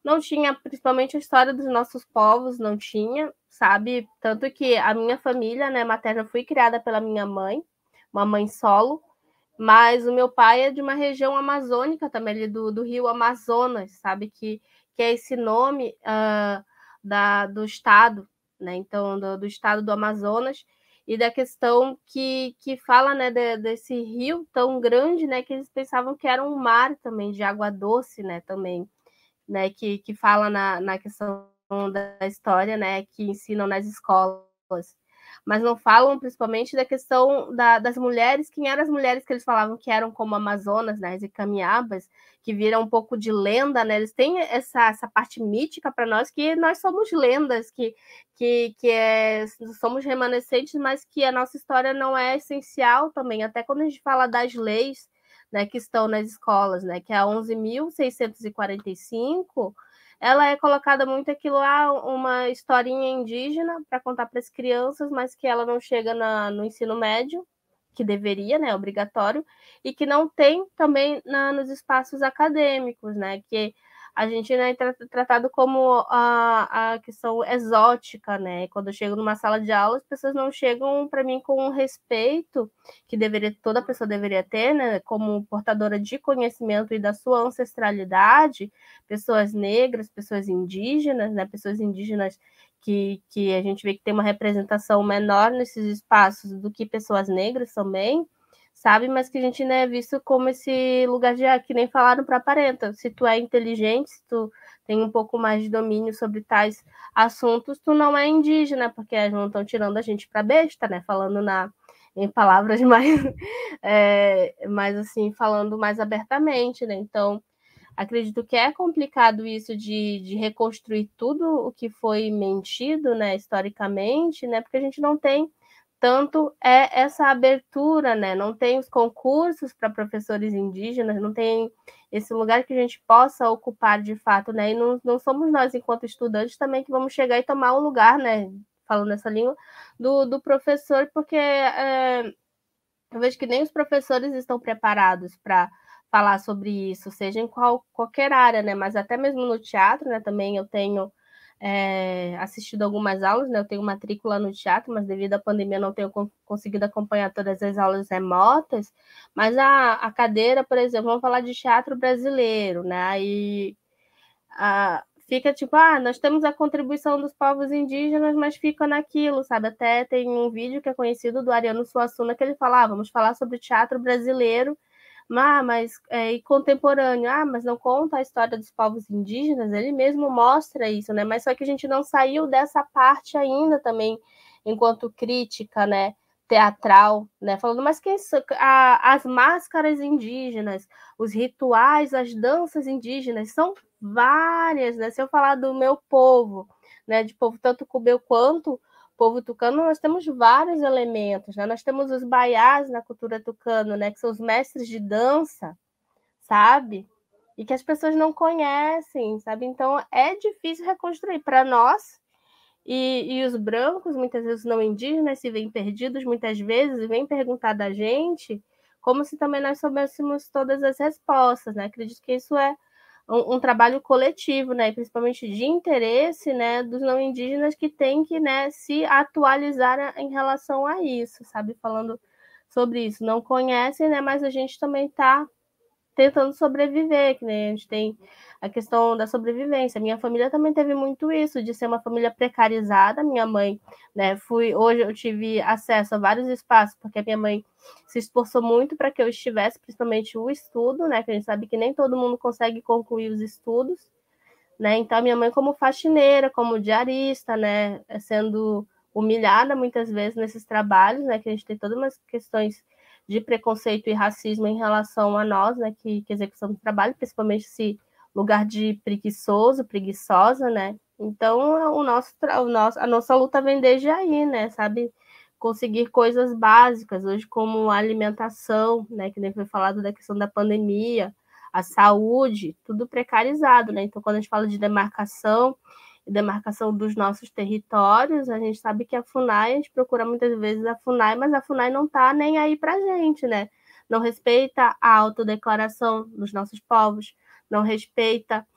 não tinha, principalmente a história dos nossos povos, não tinha, sabe? Tanto que a minha família, né, materna, fui criada pela minha mãe, uma mãe solo, mas o meu pai é de uma região amazônica também, ali do rio Amazonas, sabe? Que é esse nome do estado, né? Então, do estado do Amazonas, e da questão que fala, né, desse rio tão grande, né, que eles pensavam que era um mar também, de água doce, né, também, né, que fala na questão da história, né, que ensinam nas escolas, mas não falam principalmente da questão das mulheres, quem eram as mulheres que eles falavam que eram como Amazonas, né, as Icamiabas, que viram um pouco de lenda, né, eles têm essa parte mítica para nós, que nós somos lendas, que somos remanescentes, mas que a nossa história não é essencial também, até quando a gente fala das leis, né, que estão nas escolas, né, que é a 11.645, ela é colocada muito aquilo lá, uma historinha indígena para contar para as crianças, mas que ela não chega no ensino médio, que deveria, né, obrigatório, e que não tem também nos espaços acadêmicos, né, que a gente, né, é tratado como a questão exótica, né? Quando eu chego numa sala de aula, as pessoas não chegam para mim com um respeito que toda pessoa deveria ter, né? Como portadora de conhecimento e da sua ancestralidade, pessoas negras, pessoas indígenas, né? Pessoas indígenas que a gente vê que tem uma representação menor nesses espaços do que pessoas negras também, sabe? Mas que a gente, né, é visto como esse lugar de, que nem falaram para aparenta. Se tu é inteligente, se tu tem um pouco mais de domínio sobre tais assuntos, tu não é indígena, porque eles não estão tirando a gente para besta, né? Falando em palavras mais assim, falando mais abertamente, né? Então, acredito que é complicado isso de reconstruir tudo o que foi mentido, né, historicamente, né? Porque a gente não tem tanto essa abertura, né? Não tem os concursos para professores indígenas, não tem esse lugar que a gente possa ocupar de fato, né? E não somos nós, enquanto estudantes, também que vamos chegar e tomar o lugar, né? Falando essa língua, do professor, porque eu vejo que nem os professores estão preparados para falar sobre isso, seja em qualquer área, né? Mas até mesmo no teatro, né? Também eu tenho assistido algumas aulas, né? Eu tenho matrícula no teatro, mas devido à pandemia não tenho conseguido acompanhar todas as aulas remotas. Mas a cadeira, por exemplo, vamos falar de teatro brasileiro, né? Aí fica tipo, nós temos a contribuição dos povos indígenas, mas fica naquilo, sabe? Até tem um vídeo que é conhecido do Ariano Suassuna que ele fala, vamos falar sobre o teatro brasileiro, mas e contemporâneo, mas não conta a história dos povos indígenas, ele mesmo mostra isso, né? Mas só que a gente não saiu dessa parte ainda também, enquanto crítica, né? Teatral, né? Falando, mas as máscaras indígenas, os rituais, as danças indígenas são várias, né? Se eu falar do meu povo, né? De povo tanto cubeu quanto povo tucano, nós temos vários elementos, né? Nós temos os baiás na cultura tucano, né? Que são os mestres de dança, sabe? E que as pessoas não conhecem, sabe? Então é difícil reconstruir para nós. E os brancos, muitas vezes não indígenas, se veem perdidos muitas vezes e vêm perguntar da gente como se também nós soubéssemos todas as respostas, né? Acredito que isso é um trabalho coletivo, né? Principalmente de interesse, né? Dos não indígenas que tem que, né, se atualizar em relação a isso, sabe? Falando sobre isso. Não conhecem, né? Mas a gente também está tentando sobreviver, que nem a gente tem a questão da sobrevivência. Minha família também teve muito isso, de ser uma família precarizada. Minha mãe, né, hoje eu tive acesso a vários espaços, porque a minha mãe se esforçou muito para que eu estivesse, principalmente o estudo, né, que a gente sabe que nem todo mundo consegue concluir os estudos, né, então a minha mãe como faxineira, como diarista, né, sendo humilhada muitas vezes nesses trabalhos, né, que a gente tem todas umas questões de preconceito e racismo em relação a nós, né, que execução do trabalho, principalmente esse lugar de preguiçoso, preguiçosa, né? Então, a nossa luta vem desde aí, né, sabe? Conseguir coisas básicas, hoje como a alimentação, né, que nem foi falado da questão da pandemia, a saúde, tudo precarizado, né? Então, quando a gente fala de demarcação dos nossos territórios, a gente sabe que a FUNAI, a gente procura muitas vezes a FUNAI, mas a FUNAI não está nem aí para a gente, né? Não respeita a autodeclaração dos nossos povos, não respeita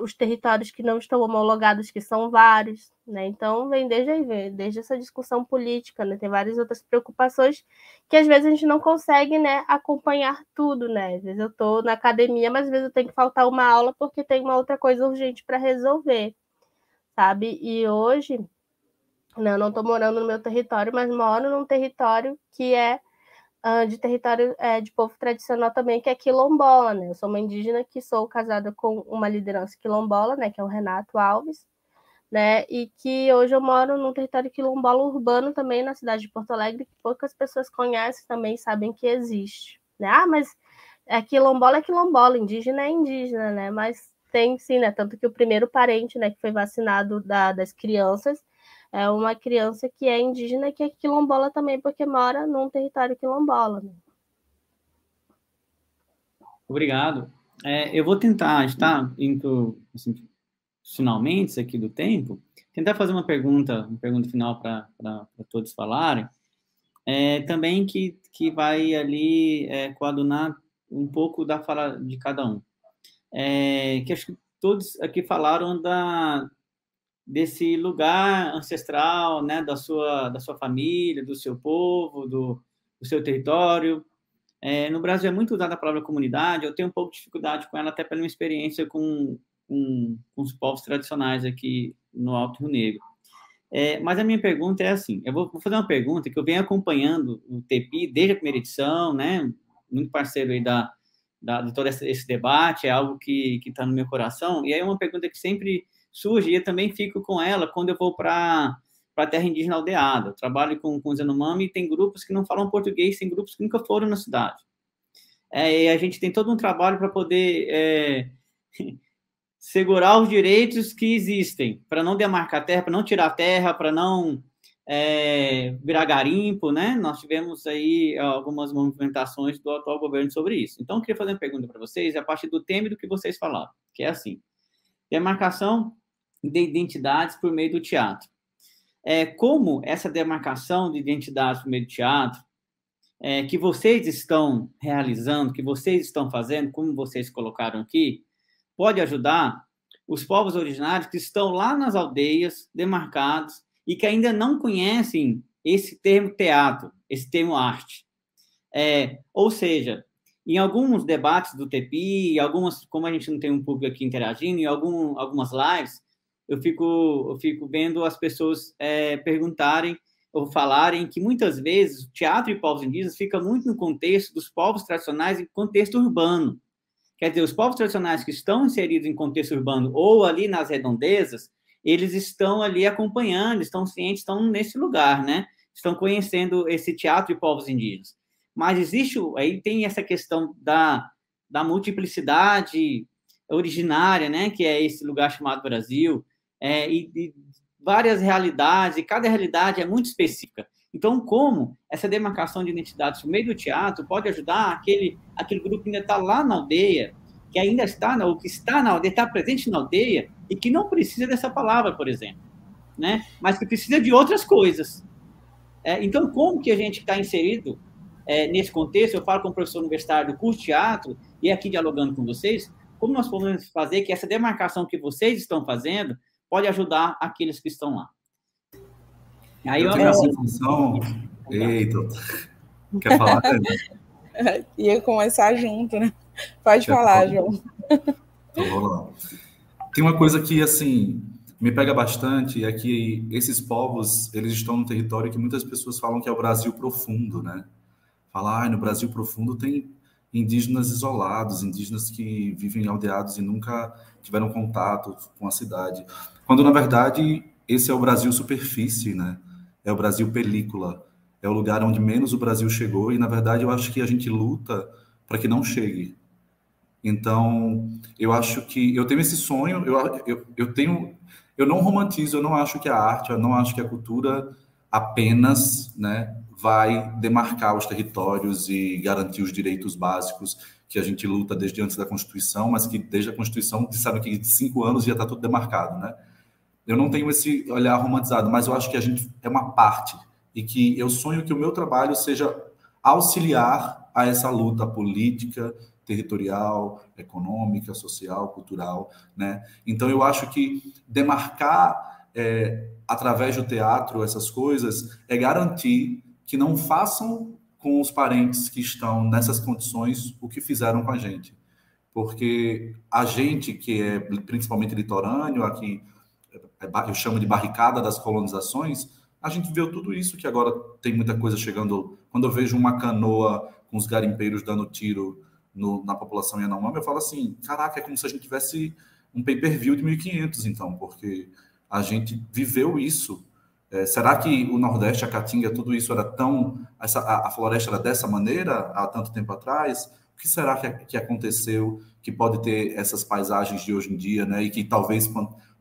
os territórios que não estão homologados, que são vários, né? Então, vem desde essa discussão política, né? Tem várias outras preocupações que às vezes a gente não consegue, né, acompanhar tudo, né? Às vezes eu estou na academia, mas às vezes eu tenho que faltar uma aula porque tem uma outra coisa urgente para resolver, sabe? E hoje, né, eu não estou morando no meu território, mas moro num território que é de território de povo tradicional também, que é quilombola, né? Eu sou uma indígena que sou casada com uma liderança quilombola, né, que é o Renato Alves, né, e que hoje eu moro num território quilombola urbano também, na cidade de Porto Alegre, que poucas pessoas conhecem também, sabem que existe, né? Mas quilombola é quilombola, indígena é indígena, né? Mas tem sim, né? Tanto que o primeiro parente, né, que foi vacinado das crianças é uma criança que é indígena, que é quilombola também, porque mora num território quilombola. Né? Obrigado. Eu vou tentar, está indo assim, finalmente aqui do tempo, tentar fazer uma pergunta final para todos falarem, também que vai ali coadunar um pouco da fala de cada um. Que acho que todos aqui falaram desse lugar ancestral, né, da sua família, do seu povo, do seu território. No Brasil é muito usada a palavra comunidade, eu tenho um pouco de dificuldade com ela, até pela minha experiência com os povos tradicionais aqui no Alto Rio Negro. Mas a minha pergunta é assim, eu vou fazer uma pergunta que eu venho acompanhando o TEPI desde a primeira edição, né, muito parceiro aí de todo esse debate, é algo que está no meu coração, e aí é uma pergunta que sempre surge, e eu também fico com ela quando eu vou para a terra indígena aldeada. Eu trabalho com os Yanomami e tem grupos que não falam português, tem grupos que nunca foram na cidade. E a gente tem todo um trabalho para poder segurar os direitos que existem, para não demarcar terra, para não tirar terra, para não virar garimpo, né? Nós tivemos aí algumas movimentações do atual governo sobre isso. Então, eu queria fazer uma pergunta para vocês, a partir do tema e do que vocês falaram, que é assim, demarcação de identidades por meio do teatro. Como essa demarcação de identidades por meio do teatro, que vocês estão realizando, que vocês estão fazendo, como vocês colocaram aqui, pode ajudar os povos originários que estão lá nas aldeias, demarcados, e que ainda não conhecem esse termo teatro, esse termo arte. Ou seja, em alguns debates do TEPI, como a gente não tem um público aqui interagindo, em algumas lives, eu fico vendo as pessoas perguntarem ou falarem que muitas vezes o teatro de povos indígenas fica muito no contexto dos povos tradicionais em contexto urbano. Quer dizer, os povos tradicionais que estão inseridos em contexto urbano ou ali nas redondezas, eles estão ali acompanhando, estão cientes, estão nesse lugar, né? Estão conhecendo esse teatro de povos indígenas. Mas aí tem essa questão da multiplicidade originária, né? Que é esse lugar chamado Brasil, e várias realidades, e cada realidade é muito específica. Então, como essa demarcação de identidades por meio do teatro pode ajudar aquele grupo que ainda está lá na aldeia, que ainda está, ou que está na aldeia, está presente na aldeia, e que não precisa dessa palavra, por exemplo, né? Mas que precisa de outras coisas. Então, como que a gente está inserido nesse contexto? Eu falo com o professor universitário do curso de teatro, e aqui dialogando com vocês, como nós podemos fazer que essa demarcação que vocês estão fazendo pode ajudar aqueles que estão lá. Aí eu tenho essa função... Eita, quer falar? Ia começar junto, né? Pode falar, João. Então, vamos lá. Tem uma coisa que, assim, me pega bastante, é que esses povos, eles estão num território que muitas pessoas falam que é o Brasil profundo, né? Falar, no Brasil profundo tem indígenas isolados, indígenas que vivem aldeados e nunca tiveram contato com a cidade. Quando, na verdade, esse é o Brasil superfície, né? É o Brasil película. É o lugar onde menos o Brasil chegou e, na verdade, eu acho que a gente luta para que não chegue. Então, eu acho que... Eu tenho esse sonho, eu não romantizo, eu não acho que a arte, eu não acho que a cultura apenas, né, vai demarcar os territórios e garantir os direitos básicos que a gente luta desde antes da Constituição, mas que desde a Constituição disseram que de 5 anos já está tudo demarcado, né? Eu não tenho esse olhar romantizado, mas eu acho que a gente é uma parte e que eu sonho que o meu trabalho seja auxiliar a essa luta política, territorial, econômica, social, cultural, né? Então, eu acho que demarcar através do teatro essas coisas é garantir que não façam com os parentes que estão nessas condições o que fizeram com a gente. Porque a gente que é principalmente litorâneo, aqui eu chamo de barricada das colonizações, a gente viu tudo isso que agora tem muita coisa chegando. Quando eu vejo uma canoa com os garimpeiros dando tiro na população Yanomami, eu falo assim, caraca, é como se a gente tivesse um pay-per-view de 1500, então, porque a gente viveu isso. Será que o Nordeste, a Caatinga, tudo isso era a floresta era dessa maneira há tanto tempo atrás? O que será que aconteceu que pode ter essas paisagens de hoje em dia, né? E que talvez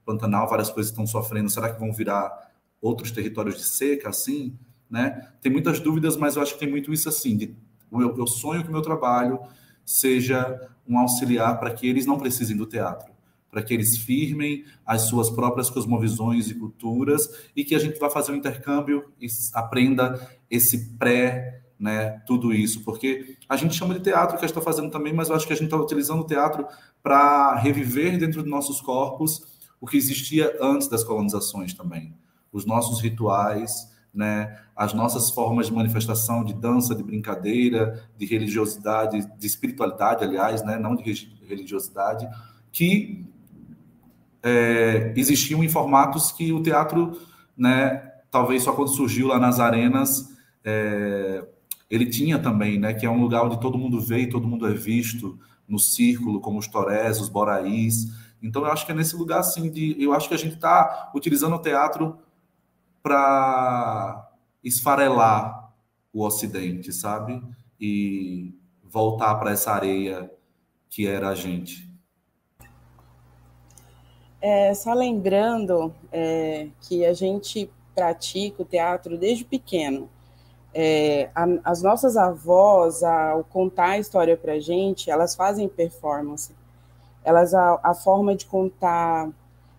Pantanal, várias coisas estão sofrendo, será que vão virar outros territórios de seca, assim, né? Tem muitas dúvidas, mas eu acho que tem muito isso assim, eu sonho que o meu trabalho seja um auxiliar para que eles não precisem do teatro, para que eles firmem as suas próprias cosmovisões e culturas e que a gente vá fazer um intercâmbio e aprenda esse né, tudo isso, porque a gente chama de teatro que a gente está fazendo também, mas eu acho que a gente está utilizando o teatro para reviver dentro de nossos corpos o que existia antes das colonizações também. Os nossos rituais, né, as nossas formas de manifestação, de dança, de brincadeira, de religiosidade, de espiritualidade, aliás, né, não de religiosidade, que existiam em formatos que o teatro, né, talvez só quando surgiu lá nas arenas, ele tinha também, né, que é um lugar onde todo mundo vê e todo mundo é visto, no círculo, como os torés, os boraís. Então, eu acho que é nesse lugar, assim, eu acho que a gente está utilizando o teatro para esfarelar o Ocidente, sabe? E voltar para essa areia que era a gente. Só lembrando que a gente pratica o teatro desde pequeno. As nossas avós, ao contar a história para a gente, elas fazem performance. A forma de contar,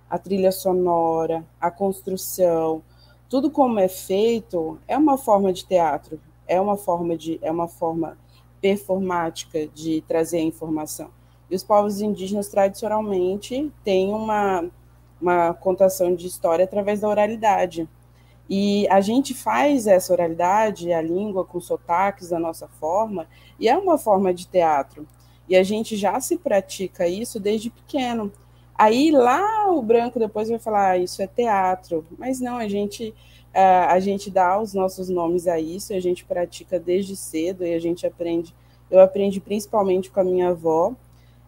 a trilha sonora, a construção, tudo como é feito é uma forma de teatro, é uma forma performática de trazer a informação. E os povos indígenas, tradicionalmente, têm uma contação de história através da oralidade. E a gente faz essa oralidade, a língua com sotaques da nossa forma, e é uma forma de teatro. E a gente já se pratica isso desde pequeno. Aí lá o branco depois vai falar, isso é teatro. Mas não, a gente dá os nossos nomes a isso, a gente pratica desde cedo e a gente aprende. Eu aprendi principalmente com a minha avó.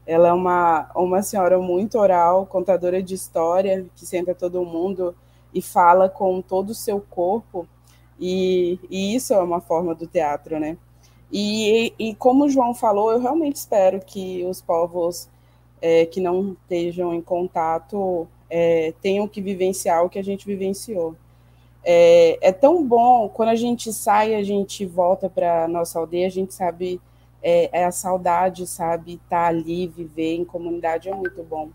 Ela é uma senhora muito oral, contadora de história, que senta todo mundo e fala com todo o seu corpo, e isso é uma forma do teatro, né? E como o João falou, eu realmente espero que os povos que não estejam em contato tenham que vivenciar o que a gente vivenciou. É tão bom, quando a gente sai, a gente volta para a nossa aldeia, a gente sabe, a saudade, sabe? Estar ali, viver em comunidade é muito bom.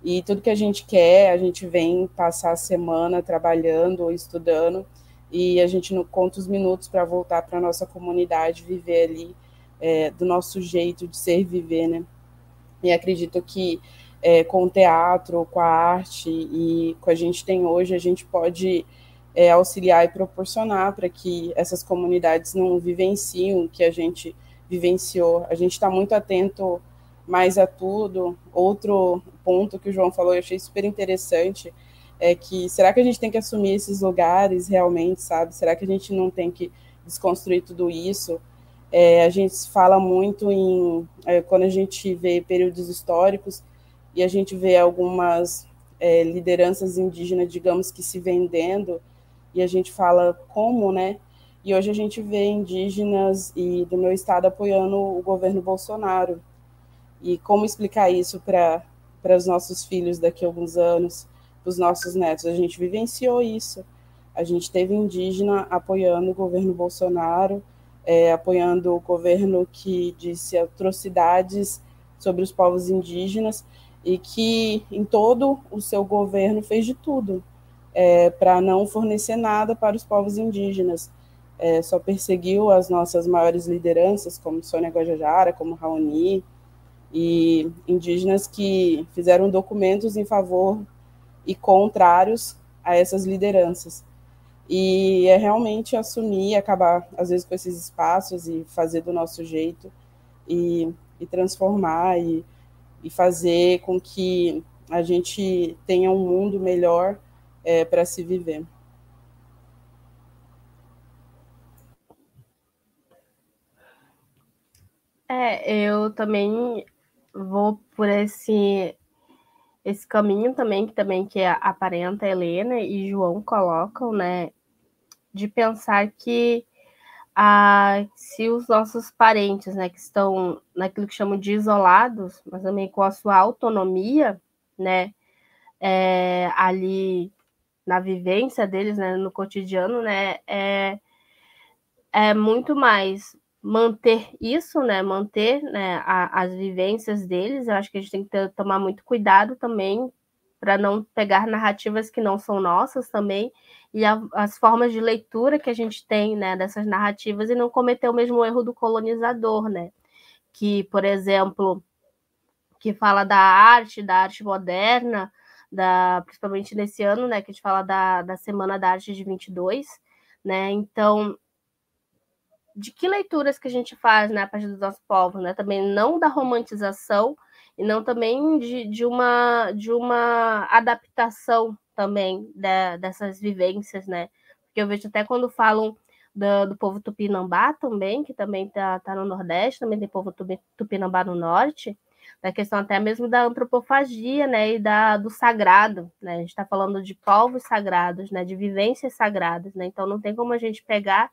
E tudo que a gente quer, a gente vem passar a semana trabalhando ou estudando, e a gente não conta os minutos para voltar para a nossa comunidade, viver ali do nosso jeito de ser e viver, né? E acredito que com o teatro, com a arte e com a gente tem hoje, a gente pode auxiliar e proporcionar para que essas comunidades não vivenciem o que a gente vivenciou. A gente está muito atento mais a tudo. Outro ponto que o João falou, eu achei super interessante, é que será que a gente tem que assumir esses lugares realmente, sabe? Será que a gente não tem que desconstruir tudo isso? A gente fala muito quando a gente vê períodos históricos e a gente vê algumas lideranças indígenas, digamos que se vendendo, e a gente fala como, né? E hoje a gente vê indígenas e do meu estado apoiando o governo Bolsonaro. E como explicar isso para os nossos filhos daqui a alguns anos, para os nossos netos? A gente vivenciou isso. A gente teve indígena apoiando o governo Bolsonaro, apoiando o governo que disse atrocidades sobre os povos indígenas e que em todo o seu governo fez de tudo para não fornecer nada para os povos indígenas. Só perseguiu as nossas maiores lideranças, como Sônia Guajajara, como Raoni, e indígenas que fizeram documentos em favor e contrários a essas lideranças. E é realmente assumir, acabar, às vezes, com esses espaços e fazer do nosso jeito e transformar e fazer com que a gente tenha um mundo melhor para se viver. Eu também vou por esse caminho também que a Parenta, Helena e João colocam, né, de pensar que se os nossos parentes, né, que estão naquilo que chamam de isolados, mas também com a sua autonomia, né, ali na vivência deles, né, no cotidiano, né, é muito mais manter isso, né, manter, né, as vivências deles. Eu acho que a gente tem que tomar muito cuidado também para não pegar narrativas que não são nossas também, e as formas de leitura que a gente tem, né, dessas narrativas, e não cometer o mesmo erro do colonizador, né, que, por exemplo, que fala da arte moderna, principalmente nesse ano, né, que a gente fala da Semana da Arte de 22, né, então de que leituras que a gente faz, né, a partir dos nossos povos, né, também não da romantização e não também de uma adaptação também dessas vivências, né, porque eu vejo até quando falam do povo tupinambá também, que também tá no Nordeste, também tem povo tupinambá no Norte, da questão até mesmo da antropofagia, né, e do sagrado, né, a gente está falando de povos sagrados, né, de vivências sagradas, né, então não tem como a gente pegar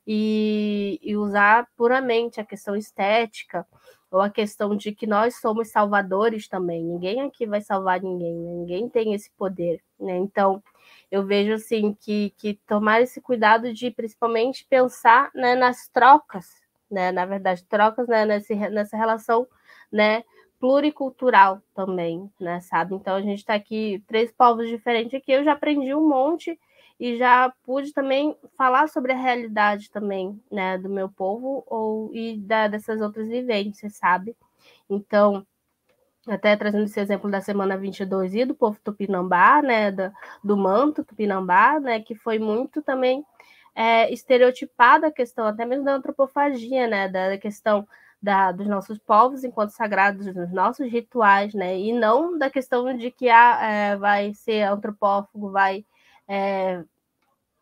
e usar puramente a questão estética ou a questão de que nós somos salvadores também. Ninguém aqui vai salvar ninguém, né? Ninguém tem esse poder, né? Então, eu vejo assim que tomar esse cuidado de principalmente pensar, né, nas trocas, né? Na verdade, trocas, né, nessa relação, né, pluricultural também, né, sabe? Então, a gente está aqui, 3 povos diferentes aqui, eu já aprendi um monte e já pude também falar sobre a realidade também, né, do meu povo e dessas outras vivências, sabe? Então, até trazendo esse exemplo da Semana 22 e do povo tupinambá, né, do manto tupinambá, né, que foi muito também estereotipada a questão, até mesmo da antropofagia, né, da questão dos nossos povos enquanto sagrados, dos nossos rituais, né, e não da questão de que vai ser antropófago, vai,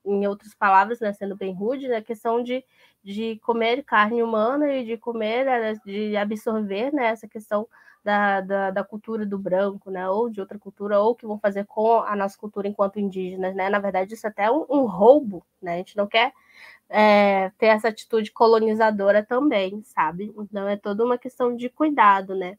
em outras palavras, né, sendo bem rude, a questão de comer carne humana e de comer, de absorver, né, essa questão da cultura do branco, né, ou de outra cultura, ou que vão fazer com a nossa cultura enquanto indígenas, né? Na verdade, isso é até um roubo, né? A gente não quer ter essa atitude colonizadora também, sabe? Então, é toda uma questão de cuidado, né?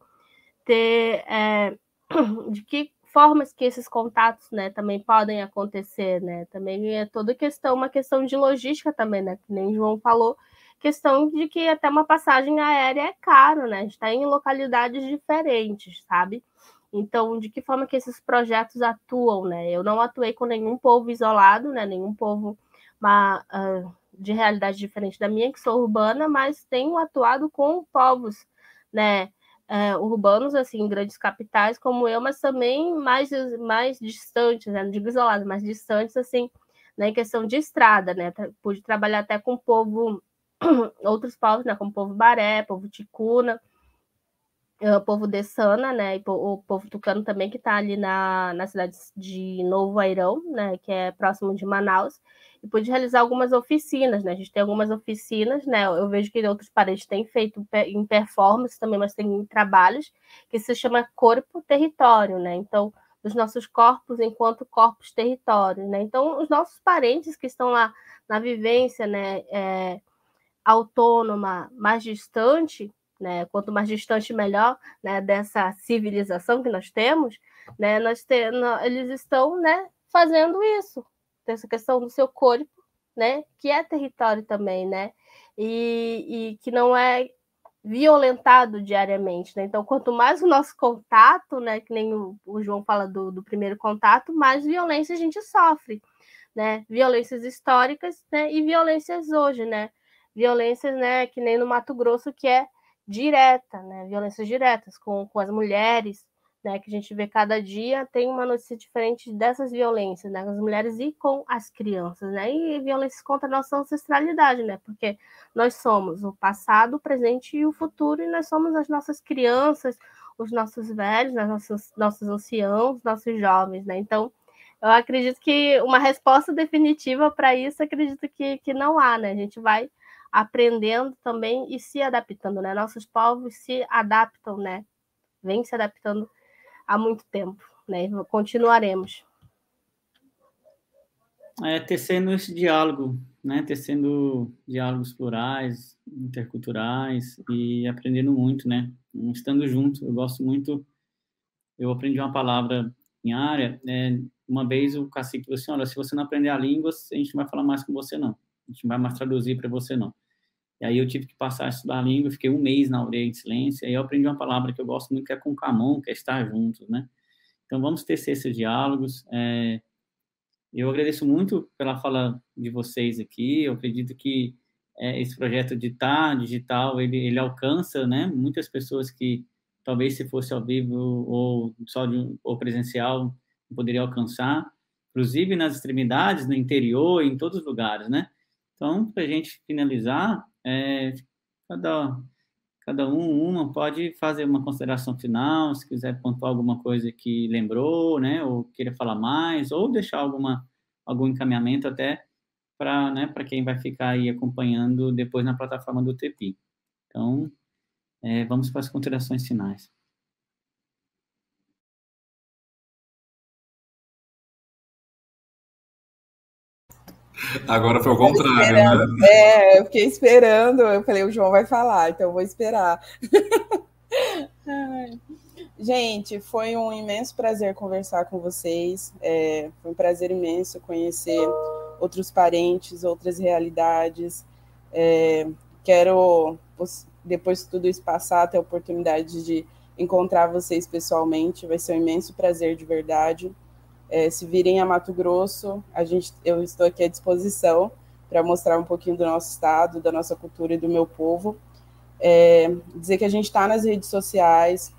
De que formas que esses contatos, né, também podem acontecer, né? Também é toda uma questão de logística também, né? Que nem o João falou, questão de que até uma passagem aérea é caro, né? A gente está em localidades diferentes, sabe? Então, de que forma que esses projetos atuam, né? Eu não atuei com nenhum povo isolado, né? Nenhum povo de realidade diferente da minha, que sou urbana, mas tenho atuado com povos, né? Urbanos, assim, em grandes capitais como eu, mas também mais distantes, né? Não digo isolados, mas distantes, assim, né? Em questão de estrada, né? Pude trabalhar até com outros povos, né? Como o povo Baré, povo Ticuna, o povo Dessana, né? E o povo Tucano também, que está ali na cidade de Novo Airão, né? Que é próximo de Manaus. E pude realizar algumas oficinas, né? A gente tem algumas oficinas, né? Eu vejo que outros parentes têm feito em performance também, mas tem trabalhos que se chama corpo-território, né? Então, os nossos corpos enquanto corpos-territórios, né? Então, os nossos parentes que estão lá na vivência, né? Autônoma, mais distante, né? Quanto mais distante, melhor, né? Dessa civilização que nós temos, né? Eles estão, né? Fazendo isso, essa questão do seu corpo, né? Que é território também, né? E que não é violentado diariamente, né? Então, quanto mais o nosso contato, né? Que nem o João fala do primeiro contato, mais violência a gente sofre, né? Violências históricas, né? E violências hoje, né? Violências, né? Que nem no Mato Grosso, que é direta, né? Violências diretas com as mulheres, né? Que a gente vê cada dia, tem uma notícia diferente dessas violências, né? Com as mulheres e com as crianças, né? E violências contra a nossa ancestralidade, né? Porque nós somos o passado, o presente e o futuro, e nós somos as nossas crianças, os nossos velhos, né? nossos anciãos, nossos jovens, né? Então, eu acredito que uma resposta definitiva para isso, acredito que não há, né? A gente vai aprendendo também e se adaptando, né? Nossos povos se adaptam, né? Vem se adaptando há muito tempo, né? Continuaremos. Tecendo esse diálogo, né? Tecendo diálogos plurais, interculturais e aprendendo muito, né? Estando junto, eu gosto muito. Eu aprendi uma palavra em área, uma vez o cacique falou assim, olha, se você não aprender a língua, a gente não vai falar mais com você, não. A gente não vai mais traduzir para você, não. E aí eu tive que passar a estudar a língua, fiquei 1 mês na aldeia de silêncio, e aí eu aprendi uma palavra que eu gosto muito, que é concamon, que é estar juntos, né? Então, vamos tecer esses diálogos. Eu agradeço muito pela fala de vocês aqui, eu acredito que esse projeto de digital, ele alcança, né, muitas pessoas que talvez se fosse ao vivo ou ou presencial, não poderia alcançar, inclusive nas extremidades, no interior, em todos os lugares, né? Então, para a gente finalizar, cada uma pode fazer uma consideração final, se quiser pontuar alguma coisa que lembrou, né, ou queira falar mais, ou deixar algum encaminhamento até para, né, para quem vai ficar aí acompanhando depois na plataforma do TEPI. Então, vamos para as considerações finais. Agora foi o contrário, né? Eu fiquei esperando, eu falei, o João vai falar, então eu vou esperar. Gente, foi um imenso prazer conversar com vocês, foi um prazer imenso conhecer outros parentes, outras realidades. Quero, depois que tudo isso passar, ter a oportunidade de encontrar vocês pessoalmente, vai ser um imenso prazer de verdade. Se virem a Mato Grosso, eu estou aqui à disposição para mostrar um pouquinho do nosso estado, da nossa cultura e do meu povo. Dizer que a gente está nas redes sociais,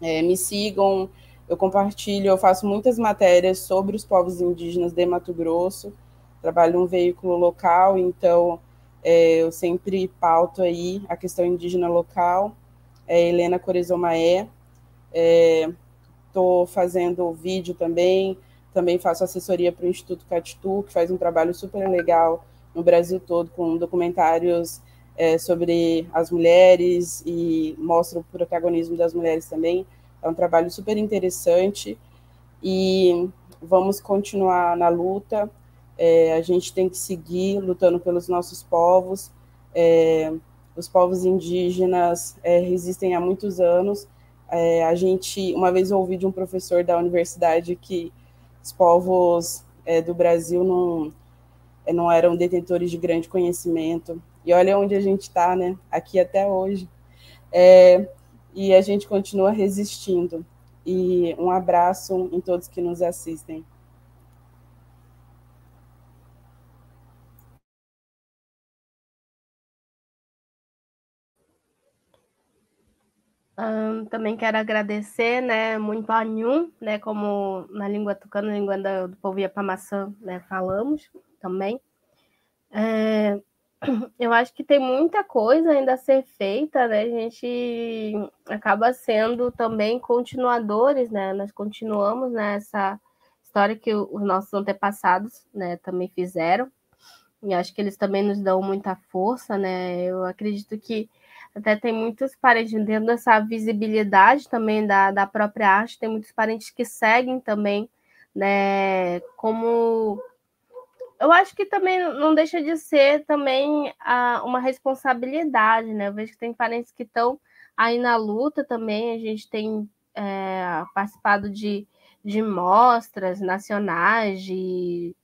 Me sigam, eu compartilho, eu faço muitas matérias sobre os povos indígenas de Mato Grosso, trabalho num veículo local, então eu sempre pauto aí a questão indígena local. Helena Corezomaé, estou fazendo vídeo também faço assessoria para o Instituto Catitu, que faz um trabalho super legal no Brasil todo, com documentários sobre as mulheres e mostra o protagonismo das mulheres também. É um trabalho super interessante e vamos continuar na luta. A gente tem que seguir lutando pelos nossos povos. Os povos indígenas resistem há muitos anos. Uma vez eu ouvi de um professor da universidade que os povos do Brasil não eram detentores de grande conhecimento. E olha onde a gente está, né? Aqui até hoje. E a gente continua resistindo. E um abraço em todos que nos assistem. Também quero agradecer, né, muito a Nhum, né, como na língua tucana, na língua do povo Yapamaçã, né, falamos também. Eu acho que tem muita coisa ainda a ser feita, né, a gente acaba sendo também continuadores, né, nós continuamos nessa história que os nossos antepassados, né, também fizeram, e acho que eles também nos dão muita força, né, eu acredito que até tem muitos parentes, dentro dessa visibilidade também da própria arte, tem muitos parentes que seguem também, né, como... Eu acho que também não deixa de ser também uma responsabilidade, né, eu vejo que tem parentes que estão aí na luta também, a gente tem participado de mostras nacionais, de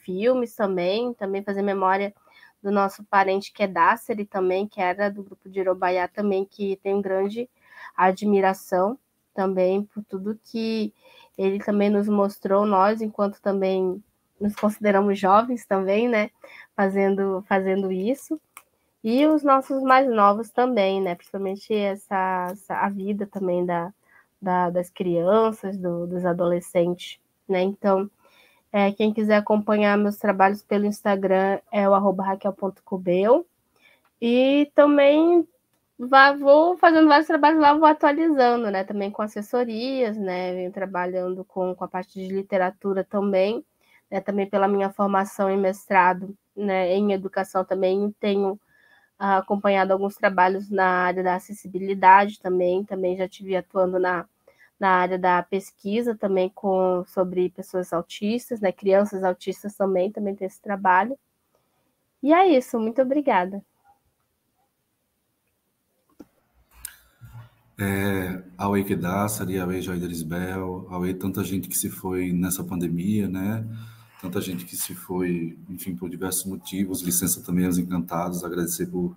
filmes também fazer memória do nosso parente que é Dáceri também, que era do grupo de Irobaiá também, que tem grande admiração também por tudo que ele também nos mostrou, nós, enquanto também nos consideramos jovens também, né, fazendo isso, e os nossos mais novos também, né, principalmente a vida também das crianças, dos adolescentes, né, então... quem quiser acompanhar meus trabalhos pelo Instagram é o @raquel.cubeu. E também vou fazendo vários trabalhos lá, vou atualizando, né? Também com assessorias, né? Venho trabalhando com a parte de literatura também, né? Também pela minha formação em mestrado, né? Em educação também tenho acompanhado alguns trabalhos na área da acessibilidade também já estive atuando na área da pesquisa também sobre pessoas autistas, né? Crianças autistas também tem esse trabalho. E é isso, muito obrigada. Auê Kedassari, Auê Jair Isbel, Auê tanta gente que se foi nessa pandemia, né? Tanta gente que se foi, enfim, por diversos motivos. Licença também aos encantados, agradecer por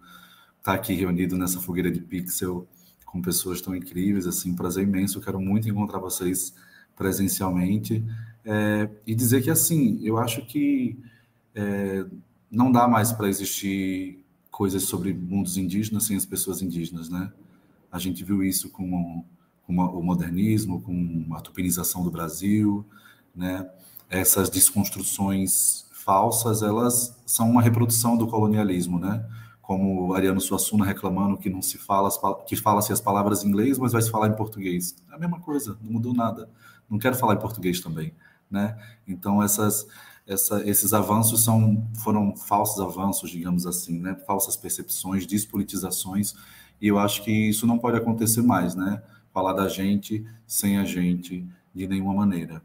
estar aqui reunido nessa fogueira de pixel com pessoas tão incríveis, assim, prazer imenso. Eu quero muito encontrar vocês presencialmente e dizer que, assim, eu acho que não dá mais para existir coisas sobre mundos indígenas sem as pessoas indígenas, né? A gente viu isso com o modernismo, com a tupinização do Brasil, né? Essas desconstruções falsas, elas são uma reprodução do colonialismo, né? Como Ariano Suassuna reclamando que não se fala, que fala-se as palavras em inglês, mas vai se falar em português. É a mesma coisa, não mudou nada. Não quero falar em português também, né? Então esses avanços foram falsos avanços, digamos assim, né? Falsas percepções, despolitizações, e eu acho que isso não pode acontecer mais, né? Falar da gente sem a gente de nenhuma maneira.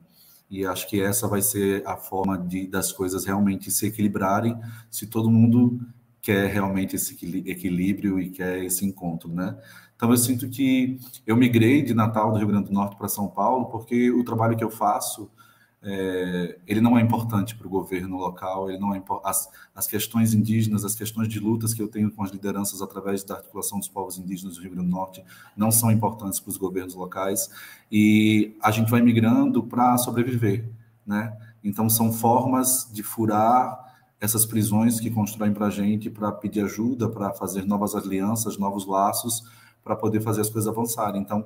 E acho que essa vai ser a forma das coisas realmente se equilibrarem, se todo mundo quer realmente esse equilíbrio e quer esse encontro, né? Então, eu sinto que eu migrei de Natal, do Rio Grande do Norte, para São Paulo, porque o trabalho que eu faço, ele não é importante para o governo local, ele não é as questões indígenas, as questões de lutas que eu tenho com as lideranças através da articulação dos povos indígenas do Rio Grande do Norte não são importantes para os governos locais, e a gente vai migrando para sobreviver, né? Então, são formas de furar essas prisões que constroem para a gente, para pedir ajuda, para fazer novas alianças, novos laços, para poder fazer as coisas avançarem. Então,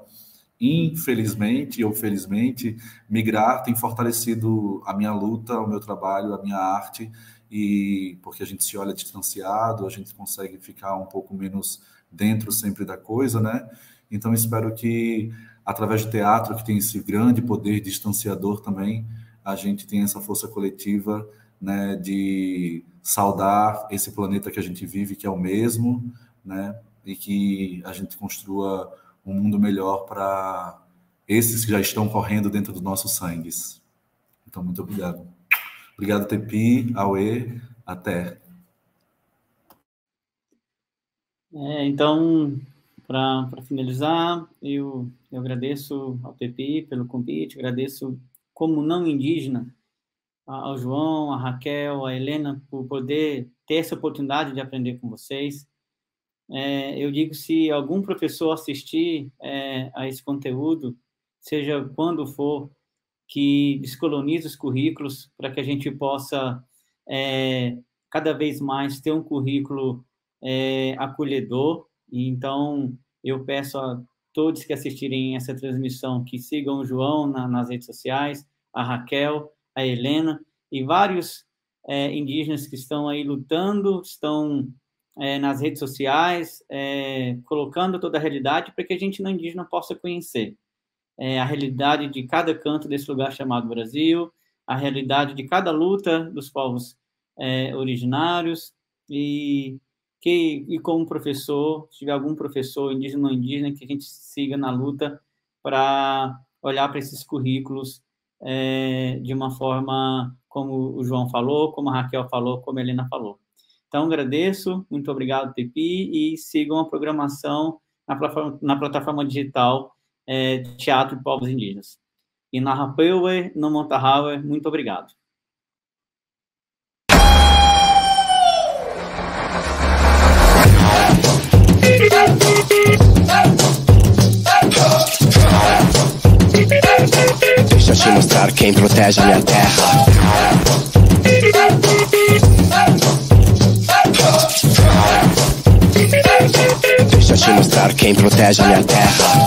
infelizmente ou felizmente, migrar tem fortalecido a minha luta, o meu trabalho, a minha arte, e porque a gente se olha distanciado, a gente consegue ficar um pouco menos dentro sempre da coisa, né? Então, espero que, através do teatro, que tem esse grande poder distanciador também, a gente tenha essa força coletiva, né, de saudar esse planeta que a gente vive, que é o mesmo, né, e que a gente construa um mundo melhor para esses que já estão correndo dentro dos nossos sangues. Então, muito obrigado. Obrigado, Tepi, Aue, até. Então, para finalizar, eu agradeço ao Tepi pelo convite, agradeço como não indígena ao João, a Raquel, a Helena, por poder ter essa oportunidade de aprender com vocês. Eu digo, se algum professor assistir a esse conteúdo, seja quando for, que descolonize os currículos para que a gente possa cada vez mais ter um currículo acolhedor. E então, eu peço a todos que assistirem essa transmissão que sigam o João nas redes sociais, a Raquel, a Helena e vários indígenas que estão aí lutando, estão nas redes sociais, colocando toda a realidade para que a gente não indígena possa conhecer a realidade de cada canto desse lugar chamado Brasil, a realidade de cada luta dos povos originários, e como professor, se tiver algum professor indígena ou não indígena, que a gente siga na luta para olhar para esses currículos de uma forma como o João falou, como a Raquel falou, como a Helena falou. Então, agradeço, muito obrigado, Tepi, e sigam a programação na plataforma digital Teatro de Povos Indígenas. E na Rapeue, no Montahaue, muito obrigado. Deixa eu te mostrar quem protege a minha terra. Deixa eu te mostrar quem protege a minha terra.